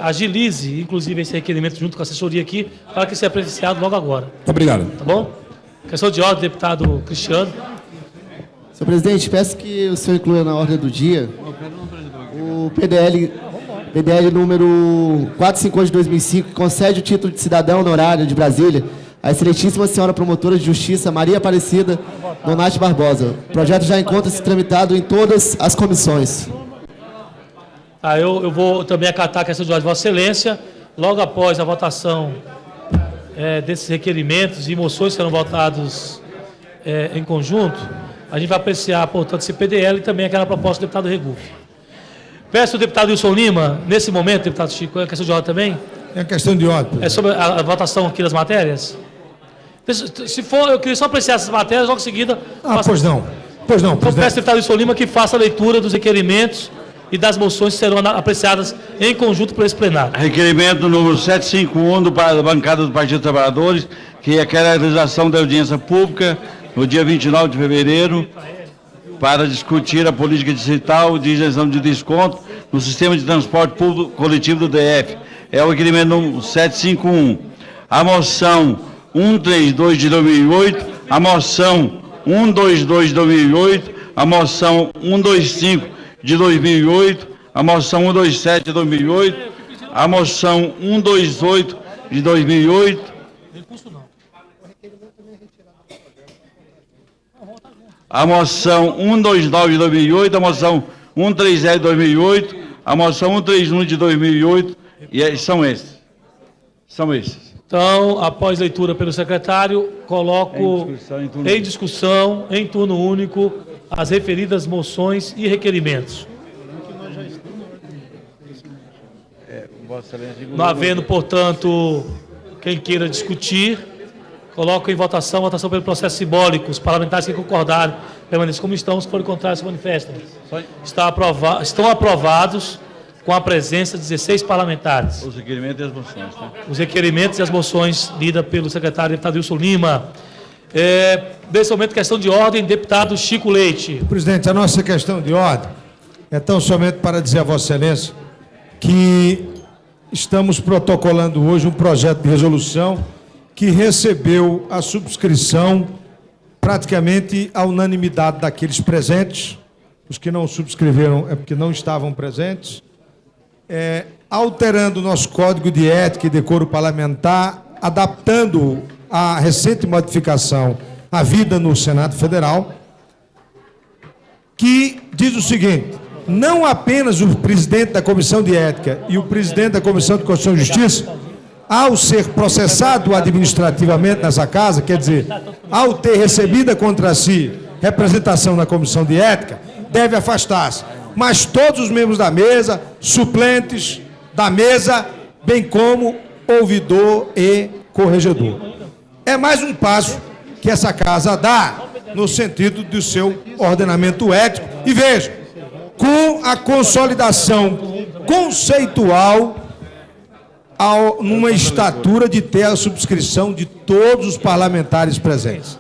agilize, inclusive, esse requerimento junto com a assessoria aqui, para que seja apreciado logo agora. Muito obrigado. Tá bom? Questão de ordem, deputado Cristiano. Senhor presidente, peço que o senhor inclua na ordem do dia o PDL número 458 de 2005, que concede o título de cidadão honorário de Brasília à excelentíssima senhora promotora de justiça Maria Aparecida Donati Barbosa. O projeto já encontra-se tramitado em todas as comissões. Eu vou também acatar a questão de ordem de Vossa Excelência. Logo após a votação desses requerimentos e moções que serão votados em conjunto, a gente vai apreciar, portanto, esse PDL e também aquela proposta do deputado Regufe. Peço ao deputado Wilson Lima, nesse momento, deputado Chico, é questão de ordem também? É questão de ordem. É sobre a votação aqui das matérias? Se for, eu queria só apreciar essas matérias, logo em seguida... Pois não. Pois não, então, presidente. peço ao deputado Wilson Lima que faça a leitura dos requerimentos e das moções que serão apreciadas em conjunto por esse plenário. Requerimento número 751 da bancada do Partido dos Trabalhadores, que requer a realização da audiência pública no dia 29 de fevereiro para discutir a política digital de isenção de desconto no sistema de transporte público coletivo do DF. É o requerimento número 751. A moção 132 de 2008, a moção 122 de 2008, a moção 125 de 2008, a moção 127 de 2008, a moção 128 de 2008, a moção 129 de 2008, a moção 130 de 2008, a moção 131 de 2008, e são esses. São esses. Então, após leitura pelo secretário, coloco em discussão, em turno único, as referidas moções e requerimentos. Não havendo, portanto, quem queira discutir, coloco em votação pelo processo simbólico. Os parlamentares que concordarem permaneçam como estão, se forem contrários, se manifestem. Estão aprovados com a presença de 16 parlamentares. Os requerimentos e as moções, tá? Os requerimentos e as moções lidas pelo secretário deputado Wilson Lima. Nesse momento, questão de ordem, deputado Chico Leite. Presidente, a nossa questão de ordem é tão somente para dizer a Vossa Excelência que estamos protocolando hoje um projeto de resolução que recebeu a subscrição praticamente à unanimidade daqueles presentes. Os que não subscreveram é porque não estavam presentes. Alterando o nosso Código de Ética e Decoro Parlamentar, adaptando a recente modificação à vida no Senado Federal, que diz o seguinte: não apenas o presidente da Comissão de Ética e o presidente da Comissão de Constituição e Justiça, ao ser processado administrativamente nessa casa, quer dizer, ao ter recebida contra si representação na Comissão de Ética, deve afastar-se. Mas todos os membros da mesa, suplentes da mesa, bem como ouvidor e corregedor. É mais um passo que essa casa dá no sentido do seu ordenamento ético. E veja, com a consolidação conceitual numa estatura de ter a subscrição de todos os parlamentares presentes.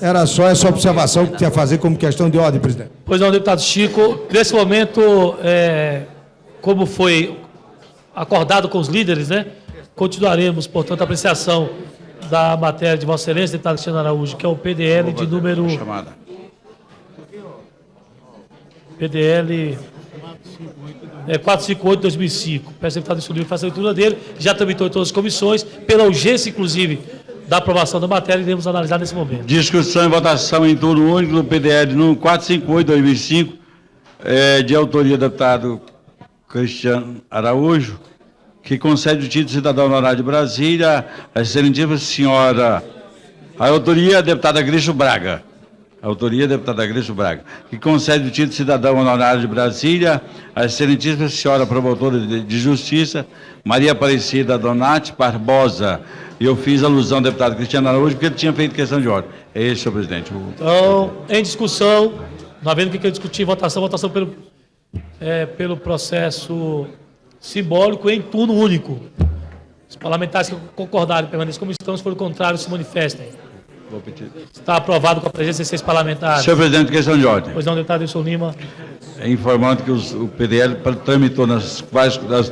Era só essa observação que tinha a fazer como questão de ordem, presidente. Pois não, deputado Chico. Nesse momento, como foi acordado com os líderes, né, continuaremos, portanto, a apreciação da matéria de Vossa Excelência, deputado Cristiano Araújo, que é o PDL de número... PDL 458 de 2005. Peço ao deputado Wilson Lima que faça a leitura dele. Já tramitou em todas as comissões, pela urgência, inclusive, da aprovação da matéria, iremos analisar nesse momento. Discussão e votação em turno único do PDL número 458 de 2005, de autoria do deputado Cristiano Araújo, que concede o título de cidadão honorário de Brasília à excelentíssima senhora, a autoria deputada Grício Braga. Autoria, deputada Grício Braga, que concede o título de cidadão honorário de Brasília à excelentíssima senhora promotora de Justiça, Maria Aparecida Donati Barbosa. E eu fiz alusão ao deputado Cristiano Araújo, porque ele tinha feito questão de ordem. É isso, senhor presidente. Então, em discussão, não havendo o que discutir, votação pelo processo simbólico em turno único. Os parlamentares que concordarem permaneçam como estão, se for o contrário, se manifestem. Está aprovado com a presença de 6 parlamentares. Senhor presidente, questão de ordem. Pois não, deputado Wilson Lima. Informando que o PDL tramitou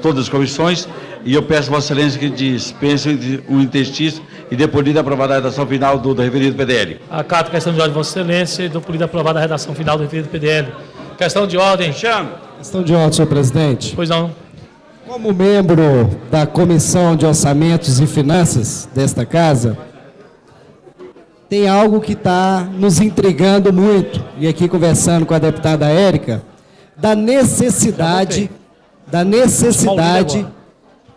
todas as comissões, e eu peço a Vossa Excelência que dispense o interstício e dê por lida aprovada a redação final do referido PDL. Acato a questão de ordem de Vossa Excelência e dou por lida aprovada a redação final do referido PDL. Questão de ordem. Questão de ordem, senhor presidente. Pois não. Como membro da Comissão de Orçamentos e Finanças desta casa, tem algo que está nos intrigando muito, e aqui conversando com a deputada Érica, da necessidade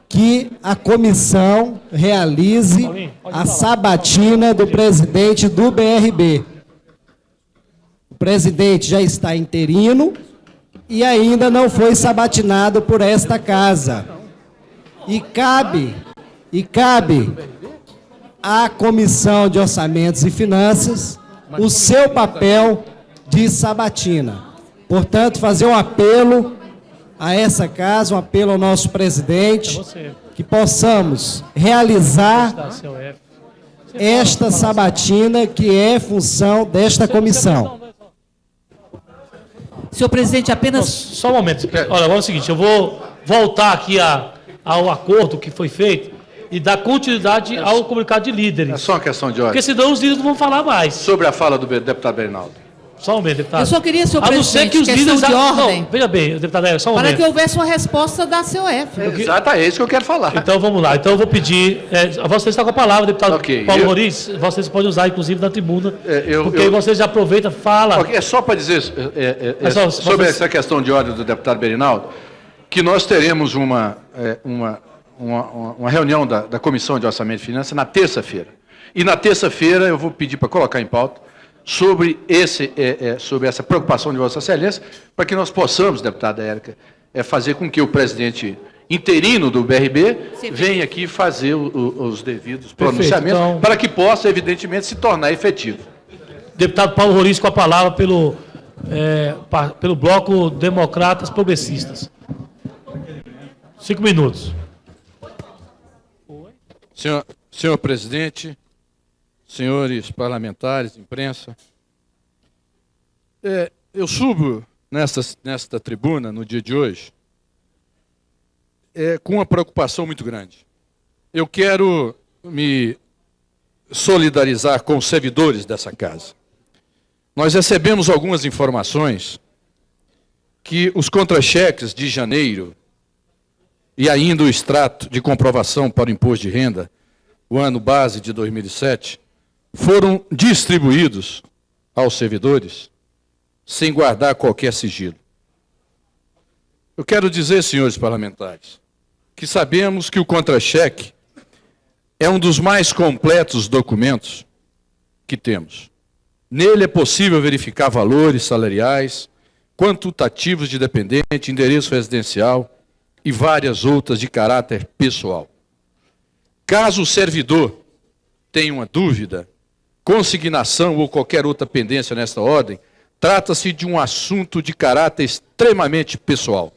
que a comissão realize a sabatina do presidente do BRB. O presidente já está interino, e ainda não foi sabatinado por esta casa. E cabe à Comissão de Orçamentos e Finanças o seu papel de sabatina. Portanto, fazer um apelo a essa casa, um apelo ao nosso presidente, que possamos realizar esta sabatina que é função desta comissão. Senhor presidente, apenas... Só um momento. Olha, é o seguinte, eu vou voltar aqui ao acordo que foi feito e dar continuidade ao comunicado de líderes. É só uma questão de ordem. Porque senão os líderes não vão falar mais. Sobre a fala do deputado Bernaldo. Só um momento, deputado. Eu só queria, senhor a não ser presidente, que os líderes... de ordem. Não, veja bem, deputado, só um Para momento. que houvesse uma resposta da COF. Exato, é isso que eu quero falar. Então vamos lá. Então eu vou pedir. Você está com a palavra, deputado Paulo Roriz. Vocês podem usar, inclusive, na tribuna. Porque aí vocês já aproveitam, fala. É só para dizer sobre essa questão de ordem do deputado Bernaldo, que nós teremos uma reunião da Comissão de Orçamento e Finanças na terça-feira. E na terça-feira eu vou pedir para colocar em pauta sobre essa preocupação de Vossa Excelência, para que nós possamos, deputada Érica, fazer com que o presidente interino do BRB venha aqui fazer os devidos pronunciamentos, então, para que possa, evidentemente, se tornar efetivo. Deputado Paulo Roriz com a palavra pelo Bloco Democratas Progressistas. 5 minutos. Senhor presidente, senhores parlamentares, imprensa, eu subo nesta tribuna, no dia de hoje, com uma preocupação muito grande. Eu quero me solidarizar com os servidores dessa casa. Nós recebemos algumas informações que os contra-cheques de janeiro e ainda o extrato de comprovação para o imposto de renda, o ano base de 2007, foram distribuídos aos servidores sem guardar qualquer sigilo. Eu quero dizer, senhores parlamentares, que sabemos que o contra-cheque é um dos mais completos documentos que temos. Nele é possível verificar valores salariais, quantitativos de dependente, endereço residencial e várias outras de caráter pessoal. Caso o servidor tenha uma dúvida, consignação ou qualquer outra pendência nesta ordem, trata-se de um assunto de caráter extremamente pessoal.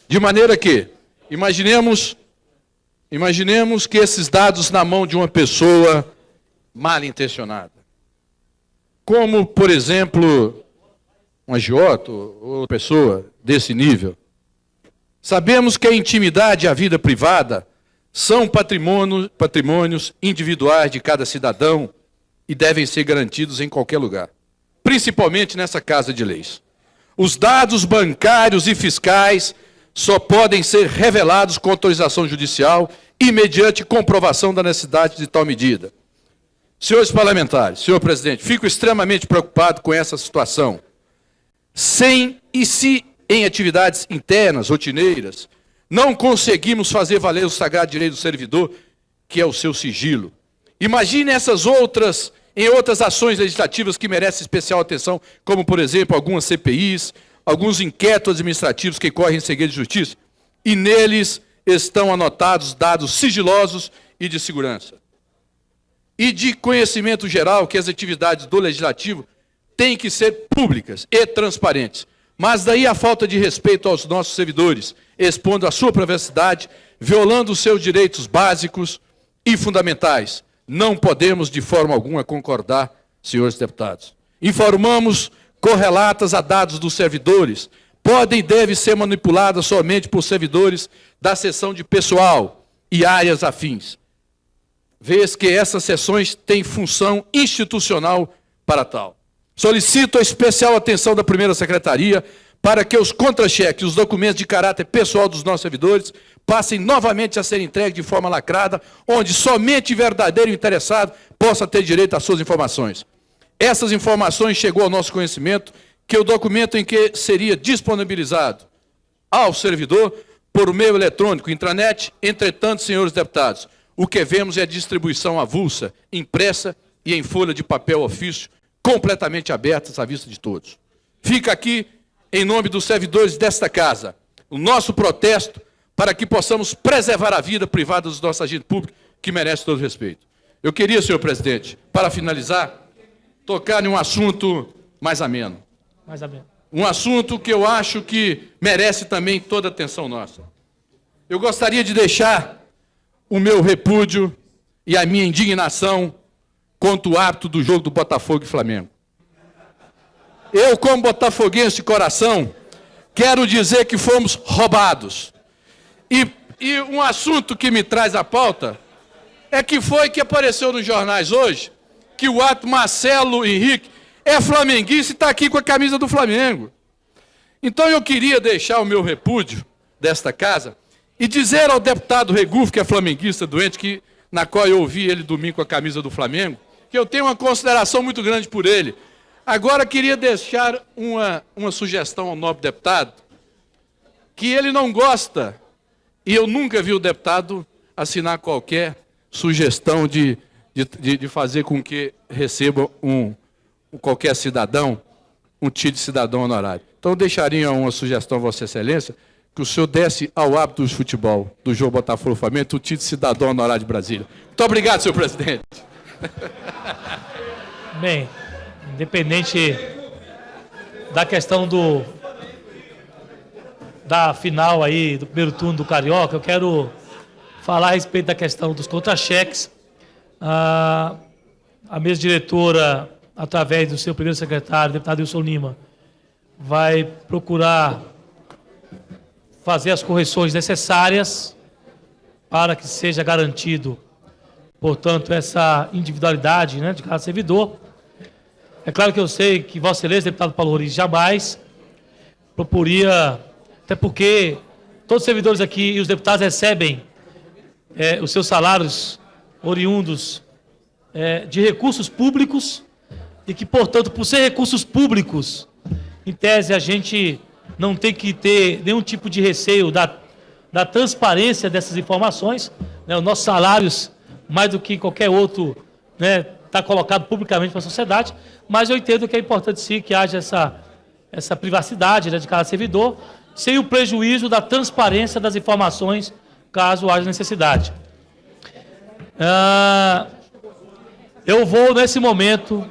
De maneira que, imaginemos que esses dados na mão de uma pessoa mal intencionada, como, por exemplo, um agiota ou pessoa desse nível. Sabemos que a intimidade e a vida privada são patrimônios individuais de cada cidadão e devem ser garantidos em qualquer lugar, principalmente nessa Casa de Leis. Os dados bancários e fiscais só podem ser revelados com autorização judicial e mediante comprovação da necessidade de tal medida. Senhores parlamentares, senhor presidente, fico extremamente preocupado com essa situação. Se em atividades internas, rotineiras, não conseguimos fazer valer o sagrado direito do servidor, que é o seu sigilo. Imagine em outras ações legislativas que merecem especial atenção, como, por exemplo, algumas CPIs, alguns inquéritos administrativos que correm em segredo de justiça, e neles estão anotados dados sigilosos e de segurança. E de conhecimento geral que as atividades do Legislativo têm que ser públicas e transparentes. Mas daí a falta de respeito aos nossos servidores, expondo a sua privacidade, violando os seus direitos básicos e fundamentais. Não podemos de forma alguma concordar, senhores deputados. Informamos correlatas a dados dos servidores, podem e devem ser manipuladas somente por servidores da seção de pessoal e áreas afins, vez que essas seções têm função institucional para tal. Solicito a especial atenção da primeira secretaria para que os contra-cheques e os documentos de caráter pessoal dos nossos servidores passem novamente a ser entregues de forma lacrada, onde somente verdadeiro interessado possa ter direito às suas informações. Essas informações chegou ao nosso conhecimento que o documento em que seria disponibilizado ao servidor por meio eletrônico, intranet, entretanto, senhores deputados, o que vemos é a distribuição avulsa, impressa e em folha de papel ofício, completamente abertas à vista de todos. Fica aqui em nome dos servidores desta casa, o nosso protesto para que possamos preservar a vida privada dos nossos agentes públicos, que merece todo respeito. Eu queria, senhor presidente, para finalizar, tocar em um assunto mais ameno. Mais ameno. Um assunto que eu acho que merece também toda a atenção nossa. Eu gostaria de deixar o meu repúdio e a minha indignação contra o hábito do jogo do Botafogo e Flamengo. Eu, como botafoguense de coração, quero dizer que fomos roubados. E um assunto que me traz à pauta é que foi que apareceu nos jornais hoje, que o ato Marcelo Henrique é flamenguista e está aqui com a camisa do Flamengo. Então eu queria deixar o meu repúdio desta casa e dizer ao deputado Regufo, que é flamenguista doente, na qual eu ouvi ele domingo com a camisa do Flamengo, que eu tenho uma consideração muito grande por ele. Agora queria deixar uma sugestão ao nobre deputado, que ele não gosta, e eu nunca vi o deputado assinar qualquer sugestão de fazer com que receba qualquer cidadão um título de cidadão honorário. Então eu deixaria uma sugestão a Vossa Excelência, que o senhor desse ao hábito do futebol, do jogo Botafogo-Flamengo, o título de cidadão honorário de Brasília. Muito obrigado, senhor presidente. Bem, independente da questão da final aí, do primeiro turno do Carioca, eu quero falar a respeito da questão dos contra-cheques. A mesa diretora, através do seu primeiro secretário, deputado Wilson Lima, vai procurar fazer as correções necessárias para que seja garantido, portanto, essa individualidade, né, de cada servidor. É claro que eu sei que Vossa Excelência, deputado Paulo Roriz, jamais proporia, até porque todos os servidores aqui e os deputados recebem os seus salários oriundos de recursos públicos e que, portanto, por ser recursos públicos, em tese a gente não tem que ter nenhum tipo de receio da transparência dessas informações, né? Os nossos salários, mais do que qualquer outro, né, está colocado publicamente para a sociedade, mas eu entendo que é importante sim que haja essa privacidade, né, de cada servidor, sem o prejuízo da transparência das informações, caso haja necessidade. Eu vou, nesse momento,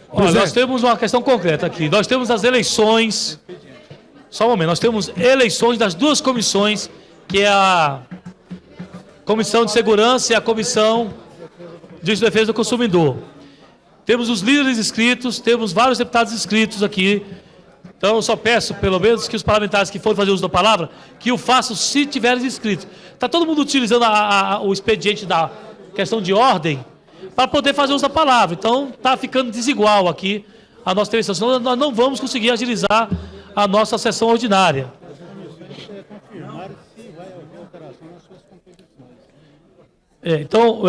olha, nós temos uma questão concreta aqui. Nós temos as eleições. Só um momento. Nós temos eleições das duas comissões, que é a Comissão de Segurança e a Comissão de Defesa do Consumidor. Temos os líderes inscritos, temos vários deputados inscritos aqui. Então, eu só peço, pelo menos, que os parlamentares que forem fazer uso da palavra, que o façam se tiverem inscritos. Está todo mundo utilizando o expediente da questão de ordem para poder fazer uso da palavra. Então, está ficando desigual aqui a nossa eleição, senão nós não vamos conseguir agilizar a nossa sessão ordinária. Então,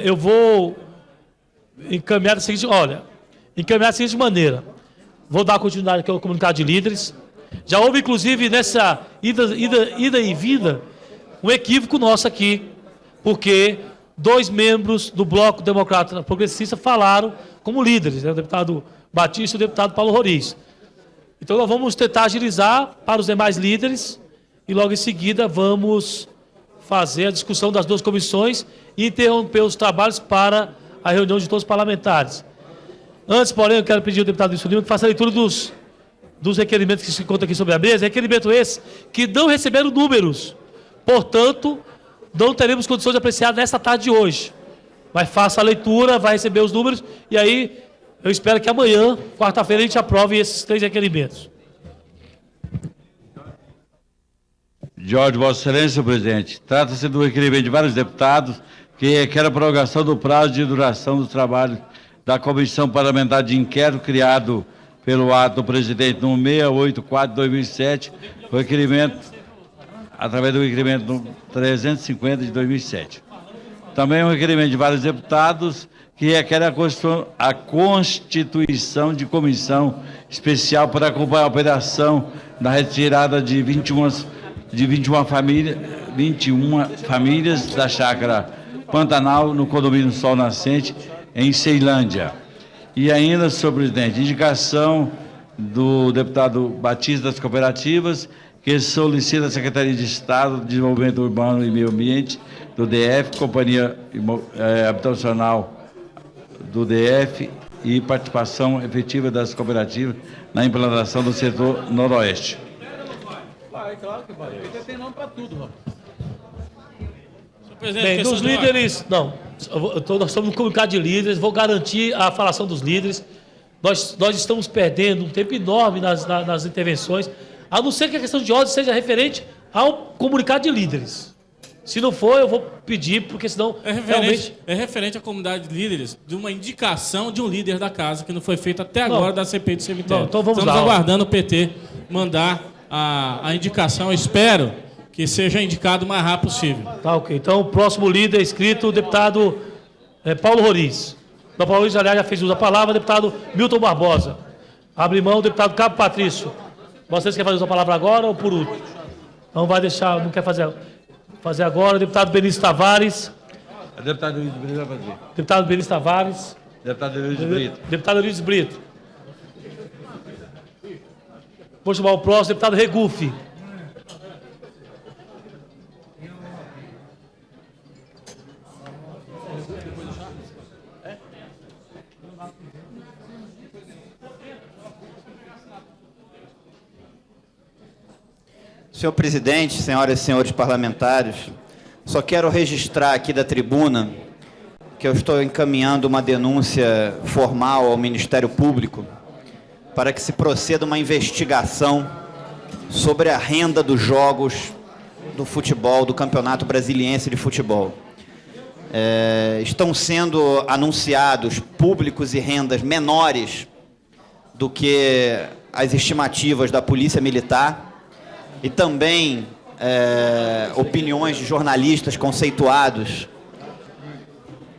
eu vou encaminhar da seguinte maneira. Vou dar continuidade aqui ao comunicado de líderes. Já houve, inclusive, nessa ida e vinda, um equívoco nosso aqui, porque 2 membros do Bloco Democrata Progressista falaram como líderes, né? O deputado Batista e o deputado Paulo Roriz. Então, nós vamos tentar agilizar para os demais líderes e, logo em seguida, vamos fazer a discussão das duas comissões e interromper os trabalhos para a reunião de todos os parlamentares. Antes, porém, eu quero pedir ao deputado Wilson Lima que faça a leitura dos requerimentos que se encontram aqui sobre a mesa. Requerimento esse que não receberam números. Portanto, não teremos condições de apreciar nesta tarde de hoje. Mas faça a leitura, vai receber os números e aí eu espero que amanhã, quarta-feira, a gente aprove esses 3 requerimentos. De ordem, Vossa Excelência, presidente. Trata-se do requerimento de vários deputados que requer a prorrogação do prazo de duração do trabalho da Comissão Parlamentar de Inquérito, criado pelo ato do presidente número 684 de 2007, o requerimento, através do requerimento número 350 de 2007. Também um requerimento de vários deputados que requer a constituição de comissão especial para acompanhar a operação da retirada de 21 famílias da chácara Pantanal, no condomínio Sol Nascente, em Ceilândia. E ainda, senhor presidente, indicação do deputado Batista das Cooperativas, que solicita a Secretaria de Estado de Desenvolvimento Urbano e Meio Ambiente do DF, Companhia Habitacional do DF e participação efetiva das cooperativas na implantação do setor noroeste. Vai, claro que vai. Ele tem nome para tudo, Rob. Bem, dos líderes, não, nós estamos no comunicado de líderes, vou garantir a falação dos líderes. Nós estamos perdendo um tempo enorme nas intervenções, a não ser que a questão de ordem seja referente ao comunicado de líderes. Se não for, eu vou pedir, porque senão realmente... É referente à comunidade de líderes de uma indicação de um líder da casa, que não foi feita até agora da CPI do cemitério. Então vamos Estamos lá, aguardando o PT mandar a indicação. Eu espero que seja indicado o mais rápido possível. Tá, ok. Então, o próximo líder inscrito, o deputado Paulo Roriz. O Paulo Roriz, aliás, já fez uso da palavra, o deputado Milton Barbosa. Abre mão, o deputado Cabo Patrício. Vocês querem fazer uso da palavra agora ou por último? Não vai deixar, não quer fazer agora. O deputado Benício Tavares. O deputado Luiz Brito vai fazer. Deputado Benício Tavares. Deputado Luiz Brito. Deputado Luiz Brito. Vou chamar o próximo, deputado Regufe. Senhor presidente, senhoras e senhores parlamentares, só quero registrar aqui da tribuna que eu estou encaminhando uma denúncia formal ao Ministério Público para que se proceda uma investigação sobre a renda dos jogos do futebol, do Campeonato Brasiliense de Futebol. Estão sendo anunciados públicos e rendas menores do que as estimativas da Polícia Militar, e também opiniões de jornalistas conceituados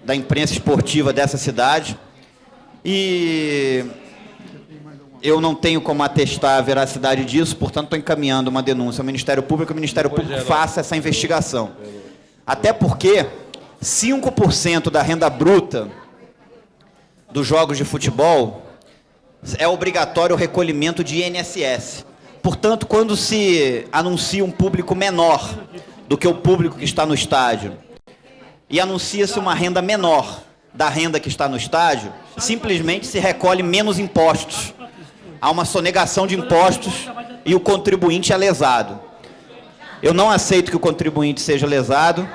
da imprensa esportiva dessa cidade. E eu não tenho como atestar a veracidade disso, portanto, estou encaminhando uma denúncia ao Ministério Público, que o Ministério Público faça essa investigação. Até porque 5% da renda bruta dos jogos de futebol é obrigatório o recolhimento de INSS. Portanto, quando se anuncia um público menor do que o público que está no estádio e anuncia-se uma renda menor da renda que está no estádio, simplesmente se recolhe menos impostos. Há uma sonegação de impostos e o contribuinte é lesado. Eu não aceito que o contribuinte seja lesado.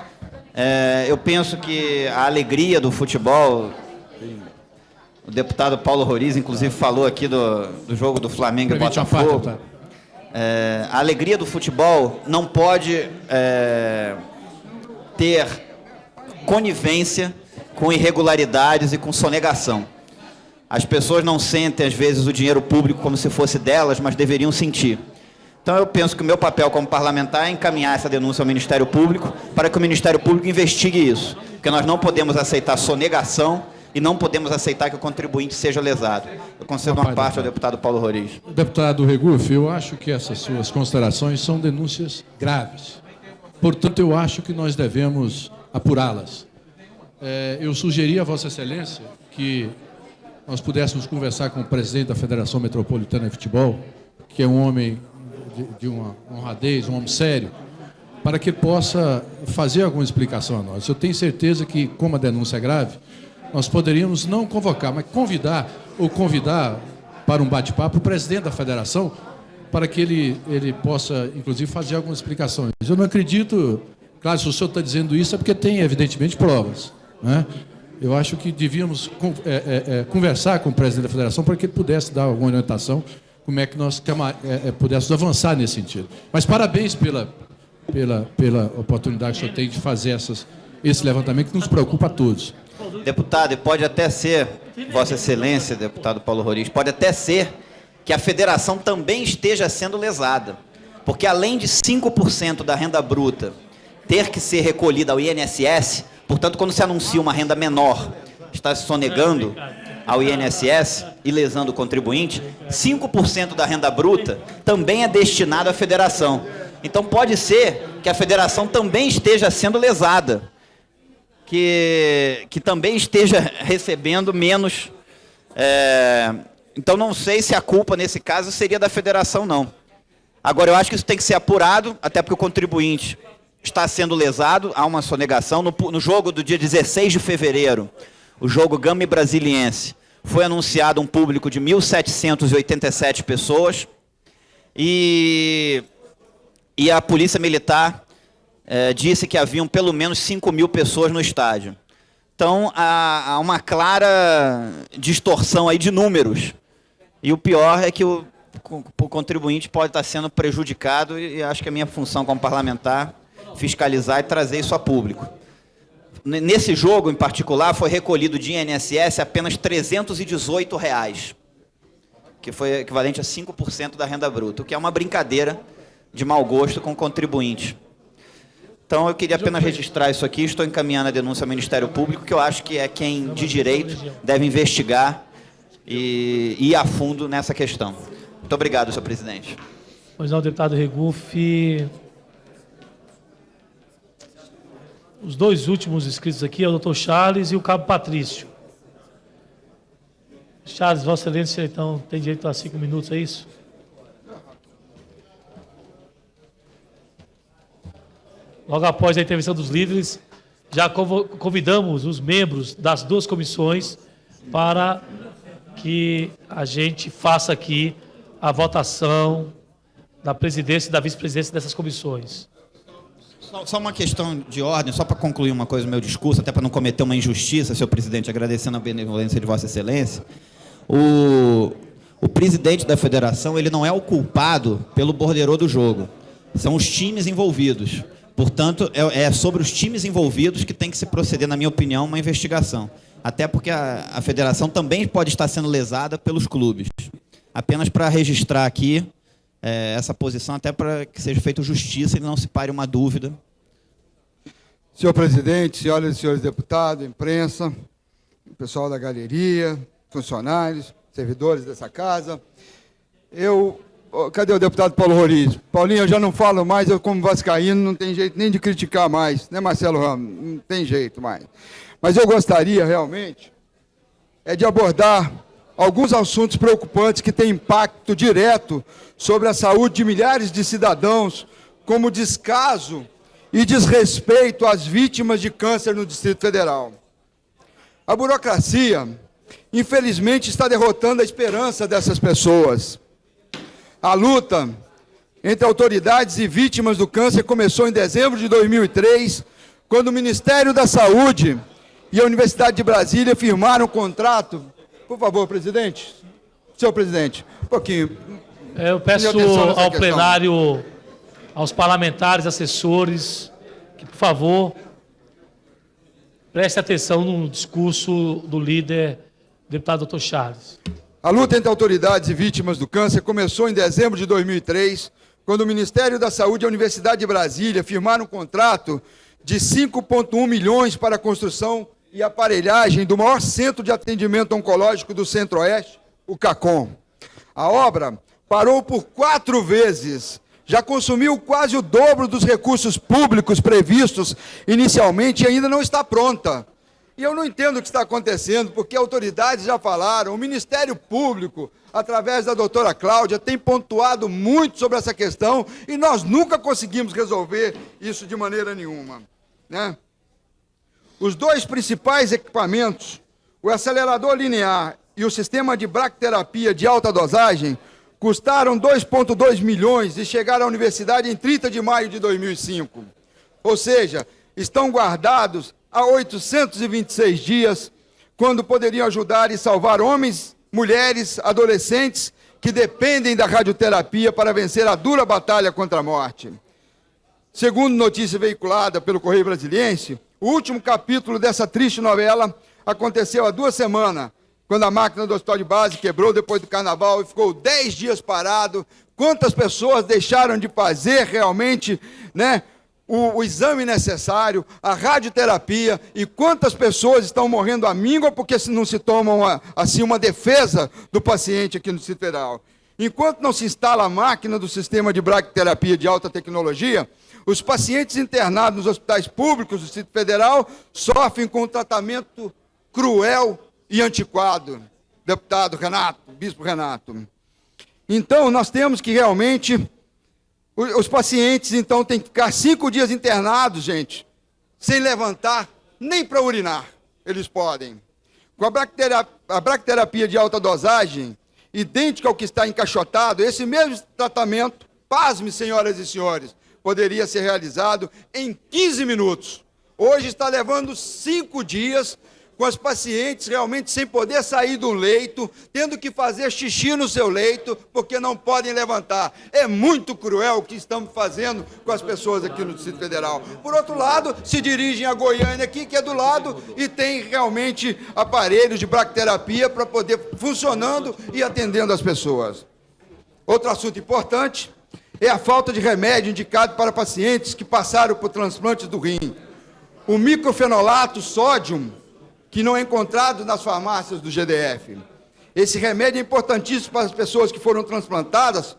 Eu penso que a alegria do futebol... O deputado Paulo Roriz, inclusive, falou aqui do jogo do Flamengo e Botafogo. A alegria do futebol não pode ter conivência com irregularidades e com sonegação. As pessoas não sentem, às vezes, o dinheiro público como se fosse delas, mas deveriam sentir. Então, eu penso que o meu papel como parlamentar é encaminhar essa denúncia ao Ministério Público para que o Ministério Público investigue isso. Porque nós não podemos aceitar sonegação e não podemos aceitar que o contribuinte seja lesado. Eu concedo uma parte ao deputado Paulo Roriz. Deputado Regufe, eu acho que essas suas considerações são denúncias graves. Portanto, eu acho que nós devemos apurá-las. Eu sugeri a Vossa Excelência que nós pudéssemos conversar com o presidente da Federação Metropolitana de Futebol, que é um homem de uma honradez, um homem sério, para que ele possa fazer alguma explicação a nós. Eu tenho certeza que, como a denúncia é grave, nós poderíamos não convocar, mas convidar para um bate-papo o presidente da federação, para que ele possa, inclusive, fazer algumas explicações. Eu não acredito, claro, se o senhor está dizendo isso, é porque tem, evidentemente, provas, né? Eu acho que devíamos conversar com o presidente da federação para que ele pudesse dar alguma orientação, como é que nós pudéssemos avançar nesse sentido. Mas parabéns pela oportunidade que o senhor tem de fazer esse levantamento, que nos preocupa a todos. Deputado, e pode até ser, Vossa Excelência, deputado Paulo Roriz, pode até ser que a federação também esteja sendo lesada. Porque além de 5% da renda bruta ter que ser recolhida ao INSS, portanto, quando se anuncia uma renda menor, está se sonegando ao INSS e lesando o contribuinte, 5% da renda bruta também é destinado à federação. Então, pode ser que a federação também esteja sendo lesada. que também esteja recebendo menos. Então, não sei se a culpa, nesse caso, seria da federação, não. Agora, eu acho que isso tem que ser apurado, até porque o contribuinte está sendo lesado, há uma sonegação. No jogo do dia 16 de fevereiro, o jogo Gama e Brasiliense, foi anunciado um público de 1.787 pessoas e a Polícia Militar disse que haviam pelo menos 5.000 pessoas no estádio. Então, há uma clara distorção aí de números. E o pior é que o contribuinte pode estar sendo prejudicado e acho que a minha função como parlamentar fiscalizar e trazer isso a público. Nesse jogo, em particular, foi recolhido de INSS apenas R$ 318, que foi equivalente a 5% da renda bruta, o que é uma brincadeira de mau gosto com o contribuinte. Então, eu queria apenas registrar isso aqui, estou encaminhando a denúncia ao Ministério Público, que eu acho que é quem, de direito, deve investigar e ir a fundo nessa questão. Muito obrigado, senhor presidente. Pois não, deputado Regufe. Os dois últimos inscritos aqui é o doutor Charles e o cabo Patrício. Charles, Vossa Excelência, então, tem direito a 5 minutos, é isso? Logo após a intervenção dos líderes, já convidamos os membros das duas comissões para que a gente faça aqui a votação da presidência e da vice-presidência dessas comissões. Só uma questão de ordem, só para concluir uma coisa no meu discurso, até para não cometer uma injustiça, senhor presidente, agradecendo a benevolência de Vossa Excelência. O presidente da federação, ele não é o culpado pelo borderô do jogo. São os times envolvidos. Portanto, é sobre os times envolvidos que tem que se proceder, na minha opinião, uma investigação. Até porque a federação também pode estar sendo lesada pelos clubes. Apenas para registrar aqui essa posição, até para que seja feita justiça e não se pare uma dúvida. Senhor presidente, senhoras e senhores deputados, imprensa, pessoal da galeria, funcionários, servidores dessa casa, cadê o deputado Paulo Roriz? Paulinho, eu já não falo mais, eu como vascaíno não tem jeito nem de criticar mais, né, Marcelo Ramos? Não tem jeito mais. Mas eu gostaria realmente de abordar alguns assuntos preocupantes que têm impacto direto sobre a saúde de milhares de cidadãos, como descaso e desrespeito às vítimas de câncer no Distrito Federal. A burocracia, infelizmente, está derrotando a esperança dessas pessoas. A luta entre autoridades e vítimas do câncer começou em dezembro de 2003, quando o Ministério da Saúde e a Universidade de Brasília firmaram um contrato. Por favor, presidente. Senhor presidente, um pouquinho. Eu peço ao plenário, aos parlamentares, assessores, que, por favor, preste atenção no discurso do líder, deputado Dr. Charles. A luta entre autoridades e vítimas do câncer começou em dezembro de 2003, quando o Ministério da Saúde e a Universidade de Brasília firmaram um contrato de 5,1 milhões para a construção e aparelhagem do maior centro de atendimento oncológico do Centro-Oeste, o CACOM. A obra parou por 4 vezes, já consumiu quase o dobro dos recursos públicos previstos inicialmente e ainda não está pronta. E eu não entendo o que está acontecendo, porque autoridades já falaram, o Ministério Público, através da doutora Cláudia, tem pontuado muito sobre essa questão e nós nunca conseguimos resolver isso de maneira nenhuma, né? Os 2 principais equipamentos, o acelerador linear e o sistema de bracterapia de alta dosagem, custaram 2,2 milhões e chegaram à universidade em 30 de maio de 2005. Ou seja, estão guardados há 826 dias, quando poderiam ajudar e salvar homens, mulheres, adolescentes que dependem da radioterapia para vencer a dura batalha contra a morte. Segundo notícia veiculada pelo Correio Brasiliense, o último capítulo dessa triste novela aconteceu há 2 semanas, quando a máquina do hospital de base quebrou depois do carnaval e ficou 10 dias parado. Quantas pessoas deixaram de fazer realmente, né, o exame necessário, a radioterapia, e quantas pessoas estão morrendo à míngua porque não se tomam assim uma defesa do paciente aqui no Distrito Federal. Enquanto não se instala a máquina do sistema de braquiterapia de alta tecnologia, os pacientes internados nos hospitais públicos do Distrito Federal sofrem com um tratamento cruel e antiquado. Deputado Renato, Bispo Renato. Então, nós temos que realmente... Os pacientes, então, têm que ficar 5 dias internados, gente, sem levantar, nem para urinar eles podem. Com a braquiterapia de alta dosagem, idêntica ao que está encaixotado, esse mesmo tratamento, pasme, senhoras e senhores, poderia ser realizado em 15 minutos. Hoje está levando 5 dias, com as pacientes realmente sem poder sair do leito, tendo que fazer xixi no seu leito, porque não podem levantar. É muito cruel o que estamos fazendo com as pessoas aqui no Distrito Federal. Por outro lado, se dirigem a Goiânia aqui, que é do lado, e tem realmente aparelhos de braquiterapia para poder funcionando e atendendo as pessoas. Outro assunto importante é a falta de remédio indicado para pacientes que passaram por transplantes do rim. O microfenolato sódio, que não é encontrado nas farmácias do GDF. Esse remédio é importantíssimo para as pessoas que foram transplantadas,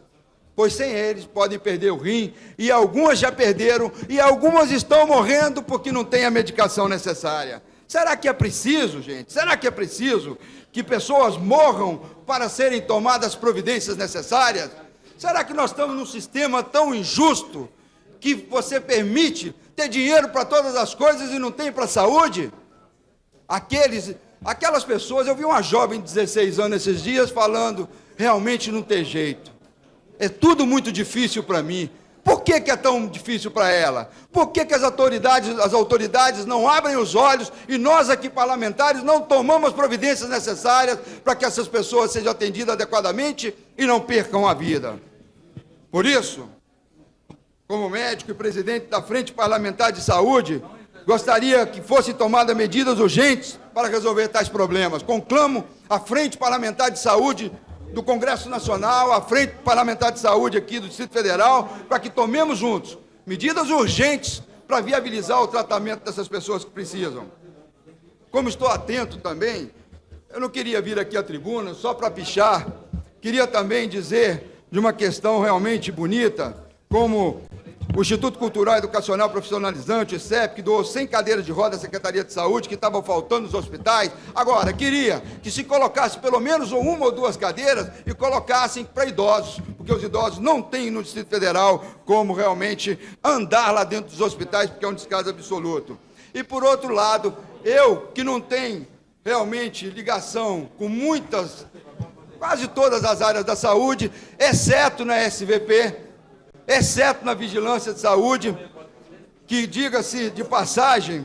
pois sem eles podem perder o rim, e algumas já perderam, e algumas estão morrendo porque não têm a medicação necessária. Será que é preciso, gente? Será que é preciso que pessoas morram para serem tomadas providências necessárias? Será que nós estamos num sistema tão injusto que você permite ter dinheiro para todas as coisas e não tem para a saúde? Aquelas pessoas, eu vi uma jovem de 16 anos esses dias falando, realmente não tem jeito. É tudo muito difícil para mim. Por que é tão difícil para ela? Por que as autoridades não abrem os olhos e nós aqui parlamentares não tomamos as providências necessárias para que essas pessoas sejam atendidas adequadamente e não percam a vida? Por isso, como médico e presidente da Frente Parlamentar de Saúde, gostaria que fossem tomadas medidas urgentes para resolver tais problemas. Conclamo a Frente Parlamentar de Saúde do Congresso Nacional, a Frente Parlamentar de Saúde aqui do Distrito Federal, para que tomemos juntos medidas urgentes para viabilizar o tratamento dessas pessoas que precisam. Como estou atento também, eu não queria vir aqui à tribuna só para pichar, queria também dizer de uma questão realmente bonita, como o Instituto Cultural Educacional Profissionalizante, o ICEP, que doou 100 cadeiras de roda à Secretaria de Saúde, que estavam faltando nos hospitais. Agora, queria que se colocasse pelo menos uma ou duas cadeiras e colocassem para idosos, porque os idosos não têm no Distrito Federal como realmente andar lá dentro dos hospitais, porque é um descaso absoluto. E, por outro lado, eu, que não tenho realmente ligação com quase todas as áreas da saúde, exceto na SVP, exceto na vigilância de saúde, que, diga-se de passagem,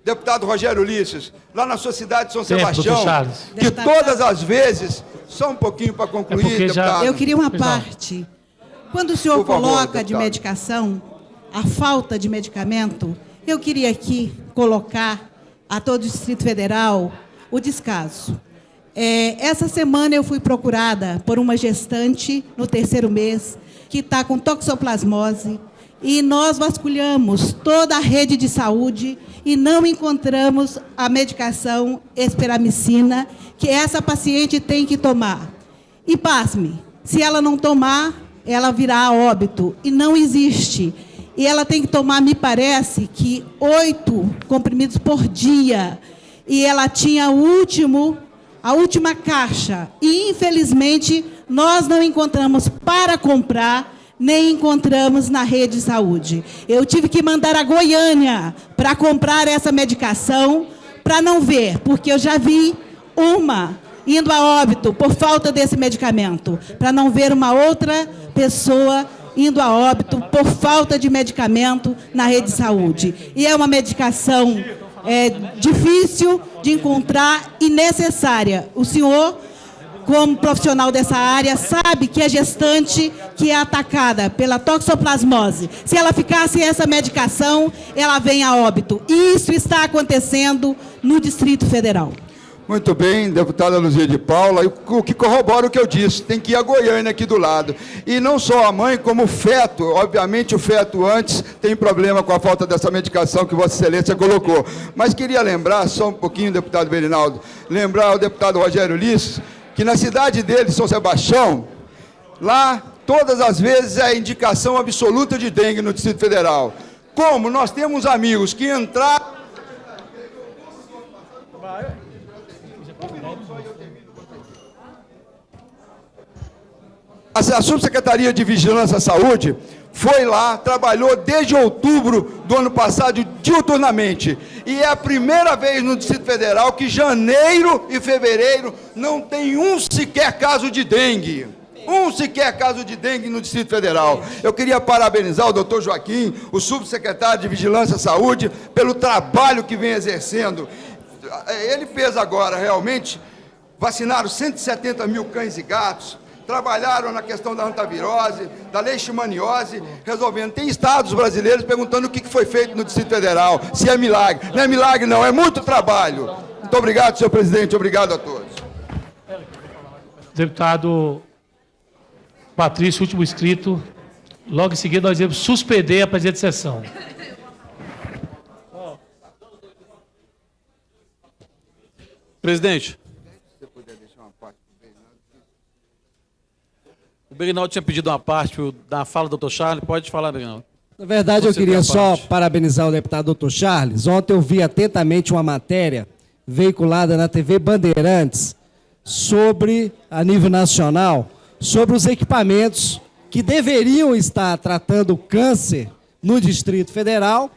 deputado Rogério Ulisses, lá na sua cidade de São Sebastião, que todas as vezes, só um pouquinho para concluir, deputado. Eu queria uma parte. Quando o senhor coloca de medicação, a falta de medicamento, eu queria aqui colocar a todo o Distrito Federal o descaso. Essa semana eu fui procurada por uma gestante no 3º mês, que está com toxoplasmose, e nós vasculhamos toda a rede de saúde e não encontramos a medicação esperamicina que essa paciente tem que tomar. E, pasme, se ela não tomar, ela virá a óbito, e não existe. E ela tem que tomar, me parece, que 8 comprimidos por dia, e ela tinha a última caixa, e, infelizmente, nós não encontramos para comprar, nem encontramos na rede de saúde. Eu tive que mandar a Goiânia para comprar essa medicação, para não ver, porque eu já vi uma indo a óbito por falta desse medicamento, para não ver uma outra pessoa indo a óbito por falta de medicamento na rede de saúde. E é uma medicação difícil de encontrar e necessária. O senhor, como profissional dessa área, sabe que a gestante que é atacada pela toxoplasmose, se ela ficar sem essa medicação, ela vem a óbito. Isso está acontecendo no Distrito Federal. Muito bem, deputada Luzia de Paula, o que corrobora o que eu disse, tem que ir a Goiânia aqui do lado. E não só a mãe, como o feto, obviamente o feto antes tem problema com a falta dessa medicação que Vossa Excelência colocou. Mas queria lembrar, só um pouquinho, deputado Berinaldo, lembrar ao deputado Rogério Ulisses, que na cidade dele, São Sebastião, Lá, todas as vezes, é a indicação absoluta de dengue no Distrito Federal. Como nós temos amigos que entraram... A Subsecretaria de Vigilância à Saúde foi lá, trabalhou desde outubro do ano passado diuturnamente. E é a primeira vez no Distrito Federal que janeiro e fevereiro não tem um sequer caso de dengue. Um sequer caso de dengue no Distrito Federal. Eu queria parabenizar o doutor Joaquim, o subsecretário de Vigilância à Saúde, pelo trabalho que vem exercendo. Ele fez agora, realmente, vacinaram 170 mil cães e gatos, trabalharam na questão da hantavirose, da leishmaniose, resolvendo. Tem estados brasileiros perguntando o que foi feito no Distrito Federal, se é milagre. Não é milagre, não, é muito trabalho. Muito obrigado, senhor presidente, obrigado a todos. Deputado Patrício, último inscrito. Logo em seguida, nós iremos suspender a presente sessão. Presidente. O Berinaldo tinha pedido uma parte da fala do Dr. Charles. Pode falar, Berinaldo. Na verdade, eu queria só parabenizar o deputado Dr. Charles. Ontem eu vi atentamente uma matéria veiculada na TV Bandeirantes sobre, a nível nacional, sobre os equipamentos que deveriam estar tratando o câncer no Distrito Federal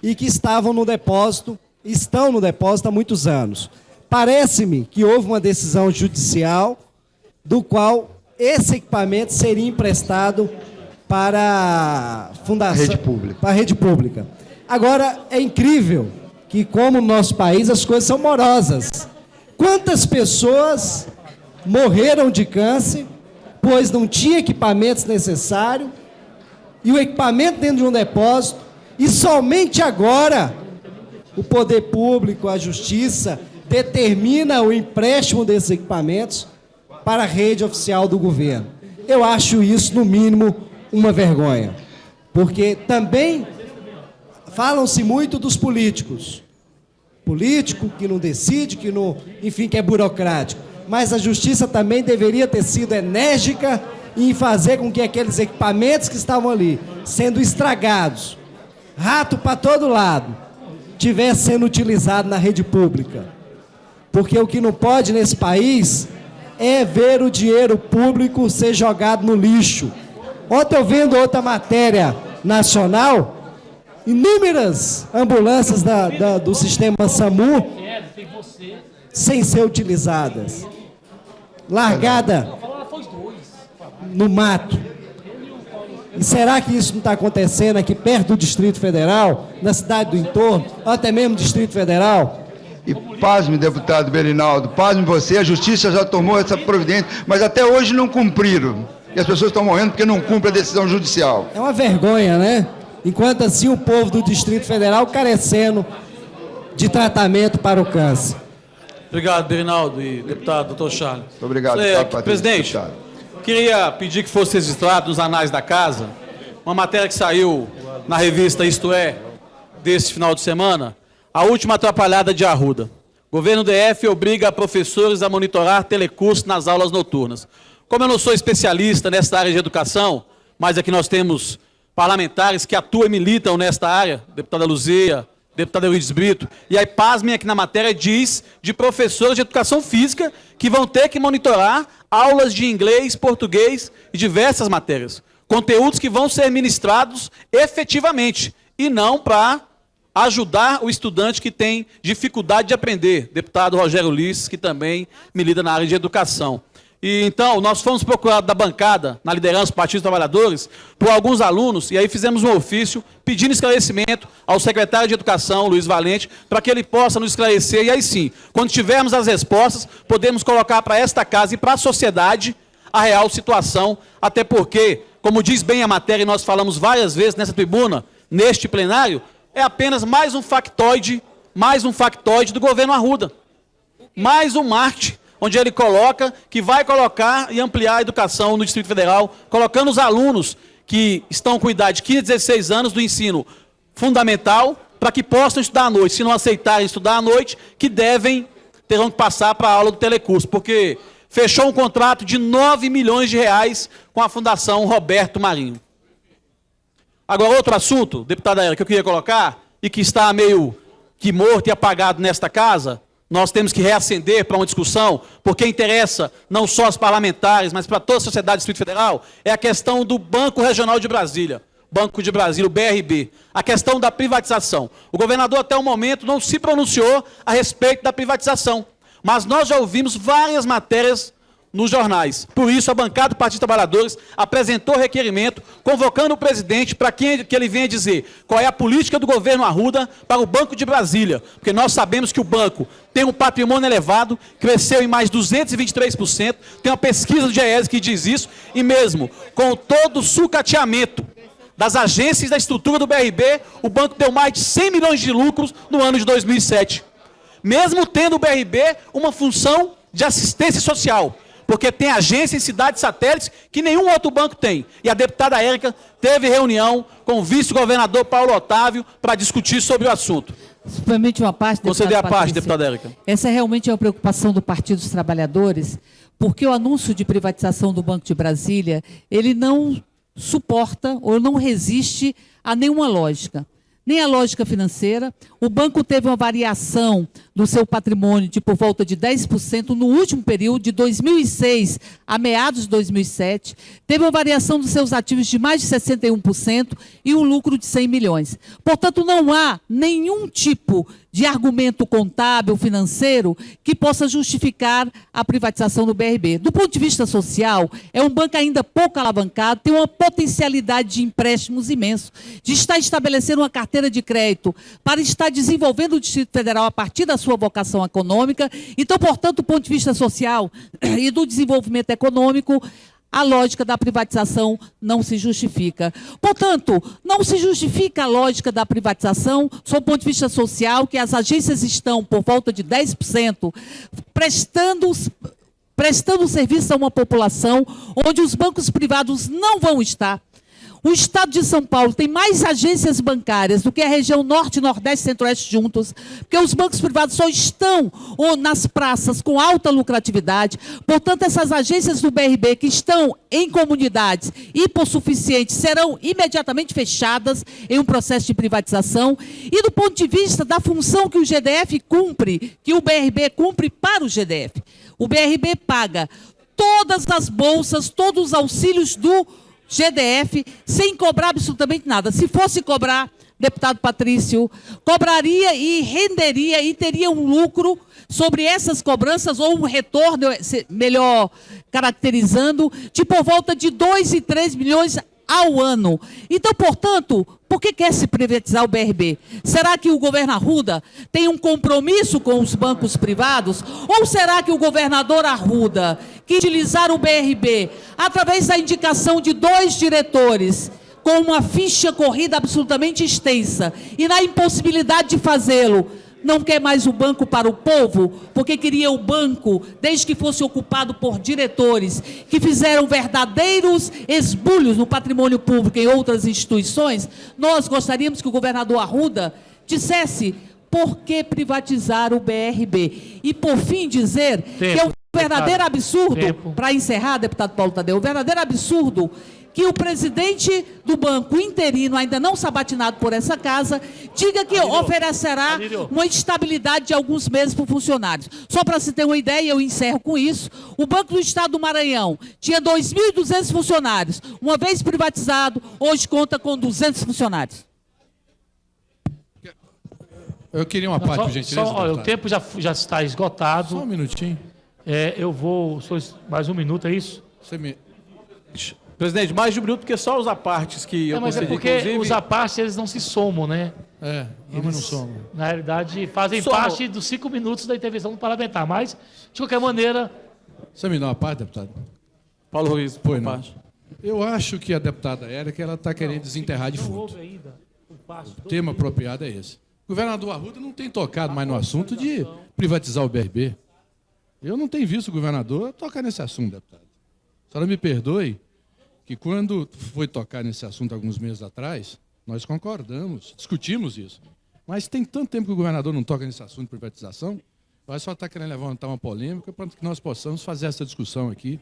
e que estavam no depósito, estão no depósito há muitos anos. Parece-me que houve uma decisão judicial do qual esse equipamento seria emprestado para a fundação, para a rede pública. Agora, é incrível que, como no nosso país, as coisas são morosas. Quantas pessoas morreram de câncer, pois não tinha equipamentos necessários, e o equipamento dentro de um depósito, e somente agora o poder público, a justiça, determina o empréstimo desses equipamentos para a rede oficial do governo. Eu acho isso, no mínimo, uma vergonha. Porque também falam-se muito dos políticos. Político que não decide, que não, enfim, que é burocrático. Mas a justiça também deveria ter sido enérgica em fazer com que aqueles equipamentos que estavam ali, sendo estragados, rato para todo lado, estivesse sendo utilizado na rede pública. Porque o que não pode nesse país é ver o dinheiro público ser jogado no lixo. Ontem eu vendo outra matéria nacional, inúmeras ambulâncias do sistema SAMU sem ser utilizadas, largada no mato. E será que isso não está acontecendo aqui perto do Distrito Federal, na cidade do entorno, ou até mesmo no Distrito Federal? E pasme, deputado Berinaldo, pasme você, a justiça já tomou essa providência, mas até hoje não cumpriram. E as pessoas estão morrendo porque não cumprem a decisão judicial. É uma vergonha, né? Enquanto assim o povo do Distrito Federal carecendo de tratamento para o câncer. Obrigado, Berinaldo e deputado Dr. Charles. Muito obrigado, deputado. Presidente, queria pedir que fosse registrado nos anais da casa uma matéria que saiu na revista Isto É, desse final de semana, a última atrapalhada de Arruda. Governo DF obriga professores a monitorar telecurso nas aulas noturnas. Como eu não sou especialista nesta área de educação, mas aqui nós temos parlamentares que atuam e militam nesta área, deputada Luzia, deputada Eurides Brito, e aí, pasmem, aqui na matéria diz de professores de educação física que vão ter que monitorar aulas de inglês, português e diversas matérias. Conteúdos que vão ser ministrados efetivamente e não para ajudar o estudante que tem dificuldade de aprender. Deputado Rogério Ulisses, que também milita na área de educação. E então, nós fomos procurados da bancada, na liderança do Partido dos Trabalhadores, por alguns alunos, e aí fizemos um ofício pedindo esclarecimento ao secretário de Educação, Luiz Valente, para que ele possa nos esclarecer, e aí sim, quando tivermos as respostas, podemos colocar para esta casa e para a sociedade a real situação, até porque, como diz bem a matéria, e nós falamos várias vezes nessa tribuna, neste plenário, é apenas mais um factoide do governo Arruda. Mais um marketing, onde ele coloca que vai colocar e ampliar a educação no Distrito Federal, colocando os alunos que estão com idade de 15 a 16 anos do ensino fundamental, para que possam estudar à noite. Se não aceitarem estudar à noite, terão que passar para a aula do telecurso, porque fechou um contrato de 9 milhões de reais com a Fundação Roberto Marinho. Agora, outro assunto, deputada Érica, que eu queria colocar, e que está meio que morto e apagado nesta casa, nós temos que reacender para uma discussão, porque interessa não só aos parlamentares, mas para toda a sociedade do Distrito Federal, é a questão do Banco Regional de Brasília, Banco de Brasília, o BRB, a questão da privatização. O governador, até o momento, não se pronunciou a respeito da privatização, mas nós já ouvimos várias matérias nos jornais. Por isso, a bancada do Partido dos Trabalhadores apresentou requerimento, convocando o presidente para que ele venha dizer qual é a política do governo Arruda para o Banco de Brasília, porque nós sabemos que o banco tem um patrimônio elevado, cresceu em mais 223%, tem uma pesquisa do GES que diz isso, e mesmo com todo o sucateamento das agências da estrutura do BRB, o banco deu mais de 100 milhões de lucros no ano de 2007. Mesmo tendo o BRB uma função de assistência social, porque tem agência em cidades satélites que nenhum outro banco tem. E a deputada Érica teve reunião com o vice-governador Paulo Otávio para discutir sobre o assunto. Permite uma parte, conceder a parte, Patrícia. deputada Érica. Essa realmente é uma preocupação do Partido dos Trabalhadores, porque o anúncio de privatização do Banco de Brasília, ele não suporta ou não resiste a nenhuma lógica. Nem a lógica financeira. O banco teve uma variação do seu patrimônio de por volta de 10% no último período, de 2006 a meados de 2007. Teve uma variação dos seus ativos de mais de 61% e um lucro de 100 milhões. Portanto, não há nenhum tipo de argumento contábil, financeiro, que possa justificar a privatização do BRB. Do ponto de vista social, é um banco ainda pouco alavancado, tem uma potencialidade de empréstimos imenso, de estar estabelecendo uma carteira de crédito para estar desenvolvendo o Distrito Federal a partir da sua vocação econômica. Então, portanto, do ponto de vista social e do desenvolvimento econômico, a lógica da privatização não se justifica. Portanto, não se justifica a lógica da privatização, sob o ponto de vista social, que as agências estão, por volta de 10%, prestando serviço a uma população onde os bancos privados não vão estar. O Estado de São Paulo tem mais agências bancárias do que a região Norte, Nordeste e Centro-Oeste juntos, porque os bancos privados só estão nas praças com alta lucratividade. Portanto, essas agências do BRB que estão em comunidades hipossuficientes serão imediatamente fechadas em um processo de privatização. E do ponto de vista da função que o GDF cumpre, que o BRB cumpre para o GDF, o BRB paga todas as bolsas, todos os auxílios do GDF, sem cobrar absolutamente nada. Se fosse cobrar, deputado Patrício, cobraria e renderia e teria um lucro sobre essas cobranças, ou um retorno, melhor caracterizando, de por volta de 2 e 3 milhões ao ano. Então, portanto, por que quer se privatizar o BRB? Será que o governo Arruda tem um compromisso com os bancos privados? Ou será que o governador Arruda quis utilizar o BRB através da indicação de 2 diretores com uma ficha corrida absolutamente extensa e na impossibilidade de fazê-lo, não quer mais o banco para o povo, porque queria o banco, desde que fosse ocupado por diretores que fizeram verdadeiros esbulhos no patrimônio público em outras instituições? Nós gostaríamos que o governador Arruda dissesse por que privatizar o BRB. E, por fim, dizer que é um verdadeiro absurdo, para encerrar, deputado Paulo Tadeu, um verdadeiro absurdo que o presidente do banco interino, ainda não sabatinado por essa casa, diga que oferecerá uma estabilidade de alguns meses para os funcionários. Só para se ter uma ideia, eu encerro com isso, o Banco do Estado do Maranhão tinha 2.200 funcionários. Uma vez privatizado, hoje conta com 200 funcionários. Eu queria uma parte, por gentileza. O tempo já está esgotado. Só um minutinho. Eu vou... Mais um minuto, é isso? Presidente, mais de um minuto, porque só os apartes que eu mas concedi, é porque inclusive... os apartes, eles não se somam, né? Eles não somam. Na realidade, fazem parte dos 5 minutos da intervenção do parlamentar, mas, de qualquer maneira... Você me dá uma parte, deputado? Paulo Ruiz, por parte. Eu acho que a deputada Érica ela está querendo desenterrar de fundo. O tema apropriado é esse. O governador Arruda não tem tocado mais no assunto de privatizar o BRB. Eu não tenho visto o governador tocar nesse assunto, deputado. A senhora me perdoe que quando foi tocar nesse assunto alguns meses atrás, nós concordamos, discutimos isso. Mas tem tanto tempo que o governador não toca nesse assunto de privatização, eu Parece só está querendo levantar uma polêmica para que nós possamos fazer essa discussão aqui.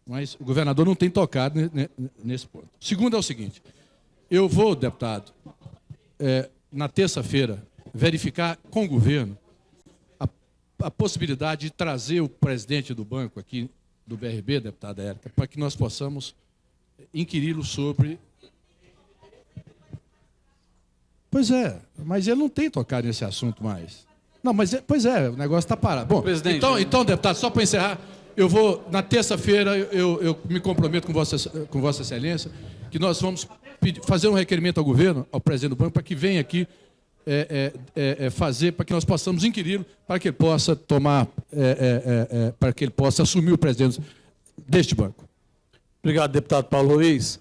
Mas o governador não tem tocado nesse ponto. Segundo é o seguinte, eu vou, deputado, na terça-feira, verificar com o governo a possibilidade de trazer o presidente do banco aqui, do BRB, deputada Érica, para que nós possamos inquiri-lo sobre... Pois é, mas ele não tem tocado nesse assunto mais. Não, mas, pois é, o negócio está parado. Bom, então, deputado, só para encerrar, eu vou, na terça-feira, eu me comprometo com Vossa Excelência, que nós vamos fazer um requerimento ao governo, ao presidente do banco, para que venha aqui fazer, para que nós possamos inquiri-lo, para que ele possa tomar, para que ele possa assumir o presidente deste banco. Obrigado, deputado Paulo Ruiz.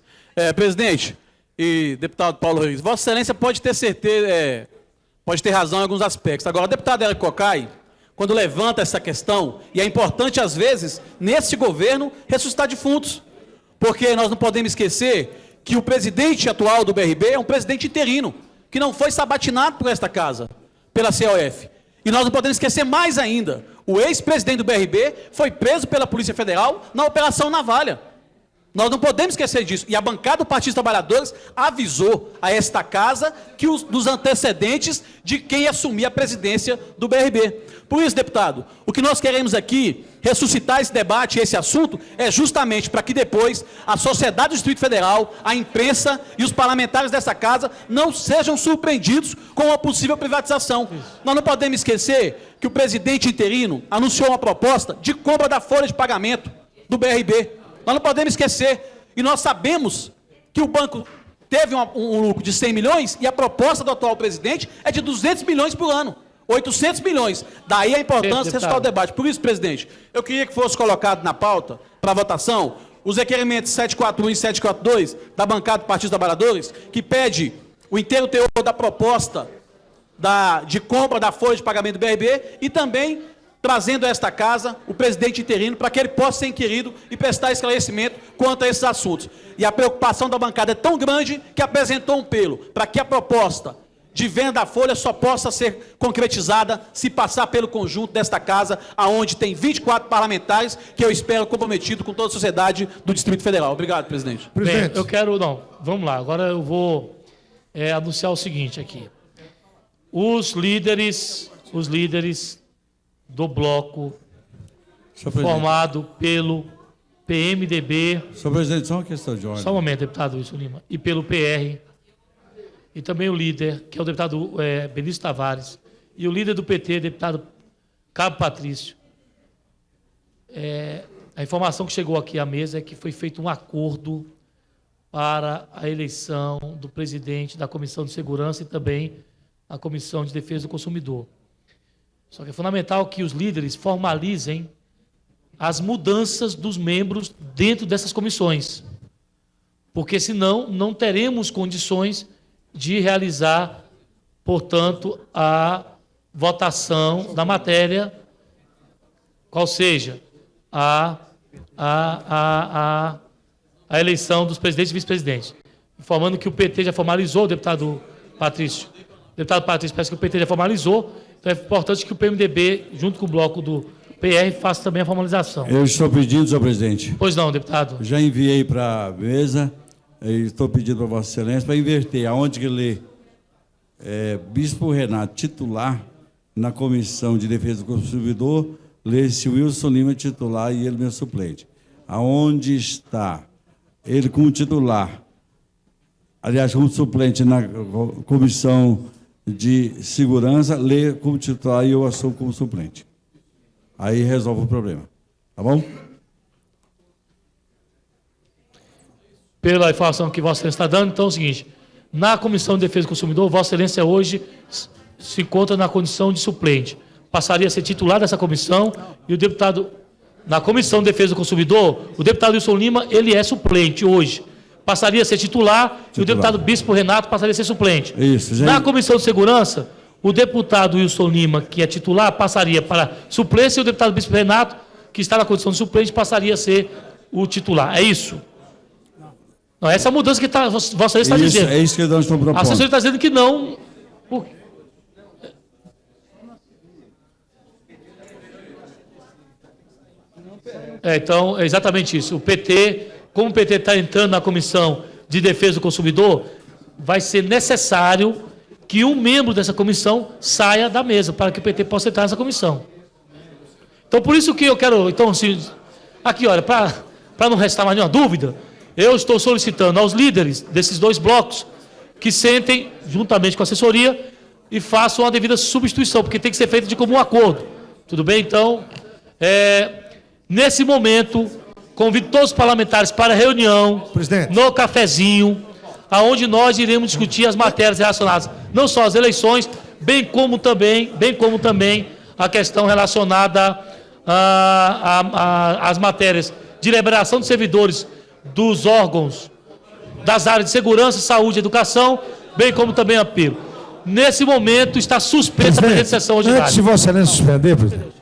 Presidente e deputado Paulo Ruiz, Vossa Excelência pode ter certeza, pode ter razão em alguns aspectos. Agora, o deputado Érico Cocai, quando levanta essa questão, e é importante, às vezes, nesse governo, ressuscitar defuntos, porque nós não podemos esquecer que o presidente atual do BRB é um presidente interino, que não foi sabatinado por esta casa, pela COF. E nós não podemos esquecer mais ainda, o ex-presidente do BRB foi preso pela Polícia Federal na Operação Navalha. Nós não podemos esquecer disso. E a bancada do Partido dos Trabalhadores avisou a esta casa que dos antecedentes de quem assumir a presidência do BRB. Por isso, deputado, o que nós queremos aqui, ressuscitar esse debate, esse assunto, é justamente para que depois a sociedade do Distrito Federal, a imprensa e os parlamentares dessa casa não sejam surpreendidos com uma possível privatização. Nós não podemos esquecer que o presidente interino anunciou uma proposta de compra da folha de pagamento do BRB. Nós não podemos esquecer, e nós sabemos que o banco teve um lucro de 100 milhões e a proposta do atual presidente é de 200 milhões por ano, 800 milhões. Daí a importância de ressuscitar o debate. Por isso, presidente, eu queria que fosse colocado na pauta, para votação, os requerimentos 741 e 742 da bancada do Partido dos Trabalhadores, que pede o inteiro teor da proposta de compra da folha de pagamento do BRB e também trazendo a esta casa o presidente interino para que ele possa ser inquirido e prestar esclarecimento quanto a esses assuntos. E a preocupação da bancada é tão grande que apresentou um apelo para que a proposta de venda da folha só possa ser concretizada se passar pelo conjunto desta casa, aonde tem 24 parlamentares, que eu espero comprometido com toda a sociedade do Distrito Federal. Obrigado, presidente. Bem, eu quero... Não, vamos lá. Agora eu vou anunciar o seguinte aqui. Os líderes do bloco formado pelo PMDB... Senhor presidente, só uma questão de ordem. Só um momento, deputado Wilson Lima. E pelo PR... E também o líder, que é o deputado Benício Tavares, e o líder do PT, deputado Cabo Patrício. A informação que chegou aqui à mesa é que foi feito um acordo para a eleição do presidente da Comissão de Segurança e também a Comissão de Defesa do Consumidor. Só que é fundamental que os líderes formalizem as mudanças dos membros dentro dessas comissões, porque senão não teremos condições de realizar, portanto, a votação da matéria, qual seja a eleição dos presidentes e vice-presidentes. Informando que o PT já formalizou, deputado Patrício. Deputado Patrício, parece que o PT já formalizou, então é importante que o PMDB, junto com o bloco do PR, faça também a formalização. Eu estou pedindo, senhor presidente. Pois não, deputado. Já enviei para a mesa. Estou pedindo para Vossa Excelência para inverter, aonde que lê Bispo Renato titular na Comissão de Defesa do Consumidor, lê-se Wilson Lima titular e ele meu suplente. Aonde está ele como titular, aliás, como suplente na Comissão de Segurança, lê como titular e eu assumo como suplente. Aí resolve o problema. Tá bom? Pela informação que Vossa Excelência está dando, então é o seguinte, na Comissão de Defesa do Consumidor, Vossa Excelência hoje se encontra na condição de suplente. Passaria a ser titular dessa comissão e o deputado, na Comissão de Defesa do Consumidor, o deputado Wilson Lima, ele é suplente hoje. Passaria a ser titular e o deputado Bispo Renato passaria a ser suplente. Isso, na Comissão de Segurança, o deputado Wilson Lima, que é titular, passaria para suplência e o deputado Bispo Renato, que está na condição de suplente, passaria a ser o titular. É isso? Não, essa mudança que Vossa Excelência está dizendo. É isso que nós estamos propondo. A assessoria está dizendo que não. Então, é exatamente isso. O PT, como o PT está entrando na Comissão de Defesa do Consumidor, vai ser necessário que um membro dessa comissão saia da mesa, para que o PT possa entrar nessa comissão. Então, por isso que eu quero... Então, assim, aqui, olha, para não restar mais nenhuma dúvida, eu estou solicitando aos líderes desses dois blocos que sentem, juntamente com a assessoria, e façam a devida substituição, porque tem que ser feito de comum acordo. Tudo bem? Então, nesse momento, convido todos os parlamentares para a reunião, no cafezinho, aonde nós iremos discutir as matérias relacionadas não só às eleições, bem como também a questão relacionada às matérias de liberação de servidores dos órgãos das áreas de segurança, saúde e educação, bem como também apelo. Nesse momento está suspensa a presente sessão ordinária. Antes de Vossa Excelência suspender, presidente.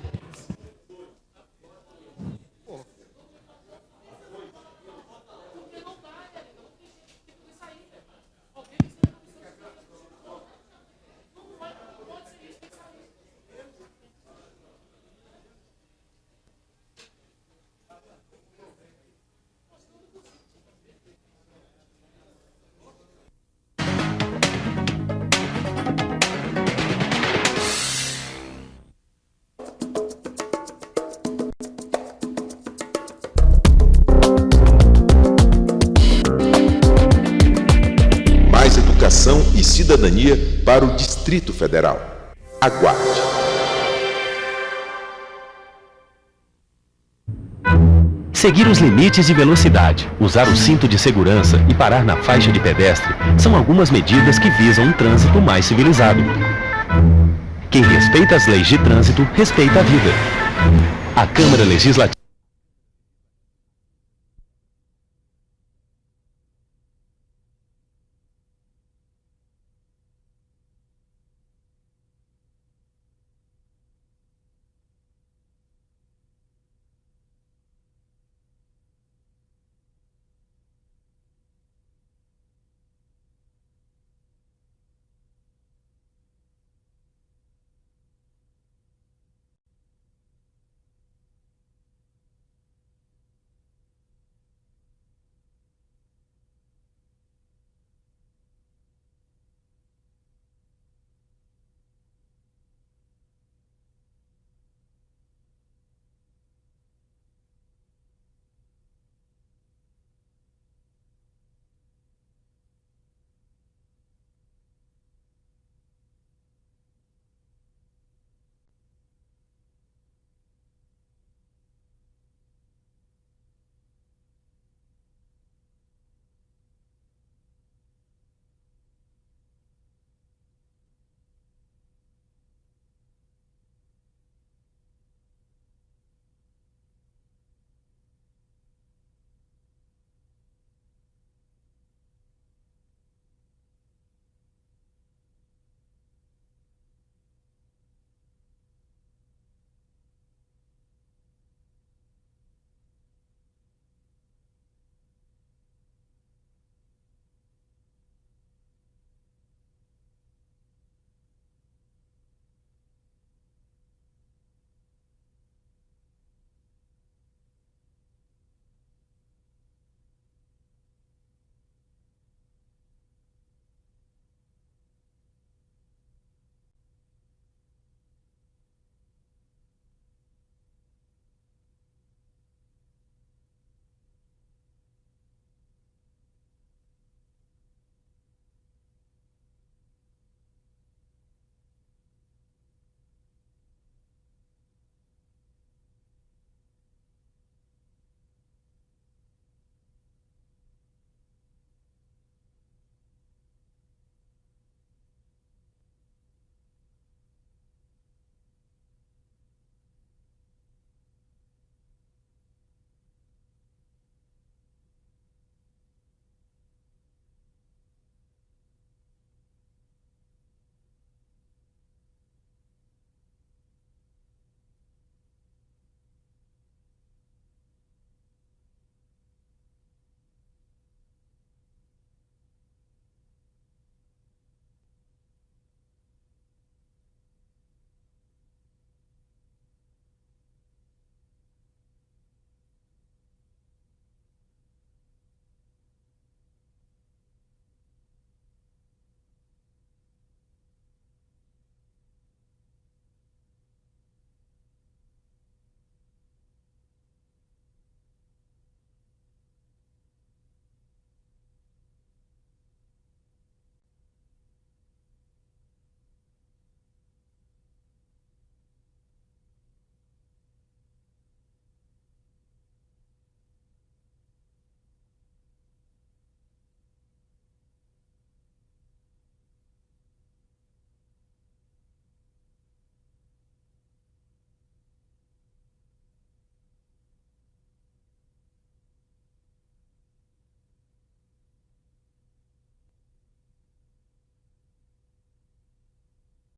Educação e Cidadania para o Distrito Federal. Aguarde. Seguir os limites de velocidade, usar o cinto de segurança e parar na faixa de pedestre são algumas medidas que visam um trânsito mais civilizado. Quem respeita as leis de trânsito, respeita a vida. A Câmara Legislativa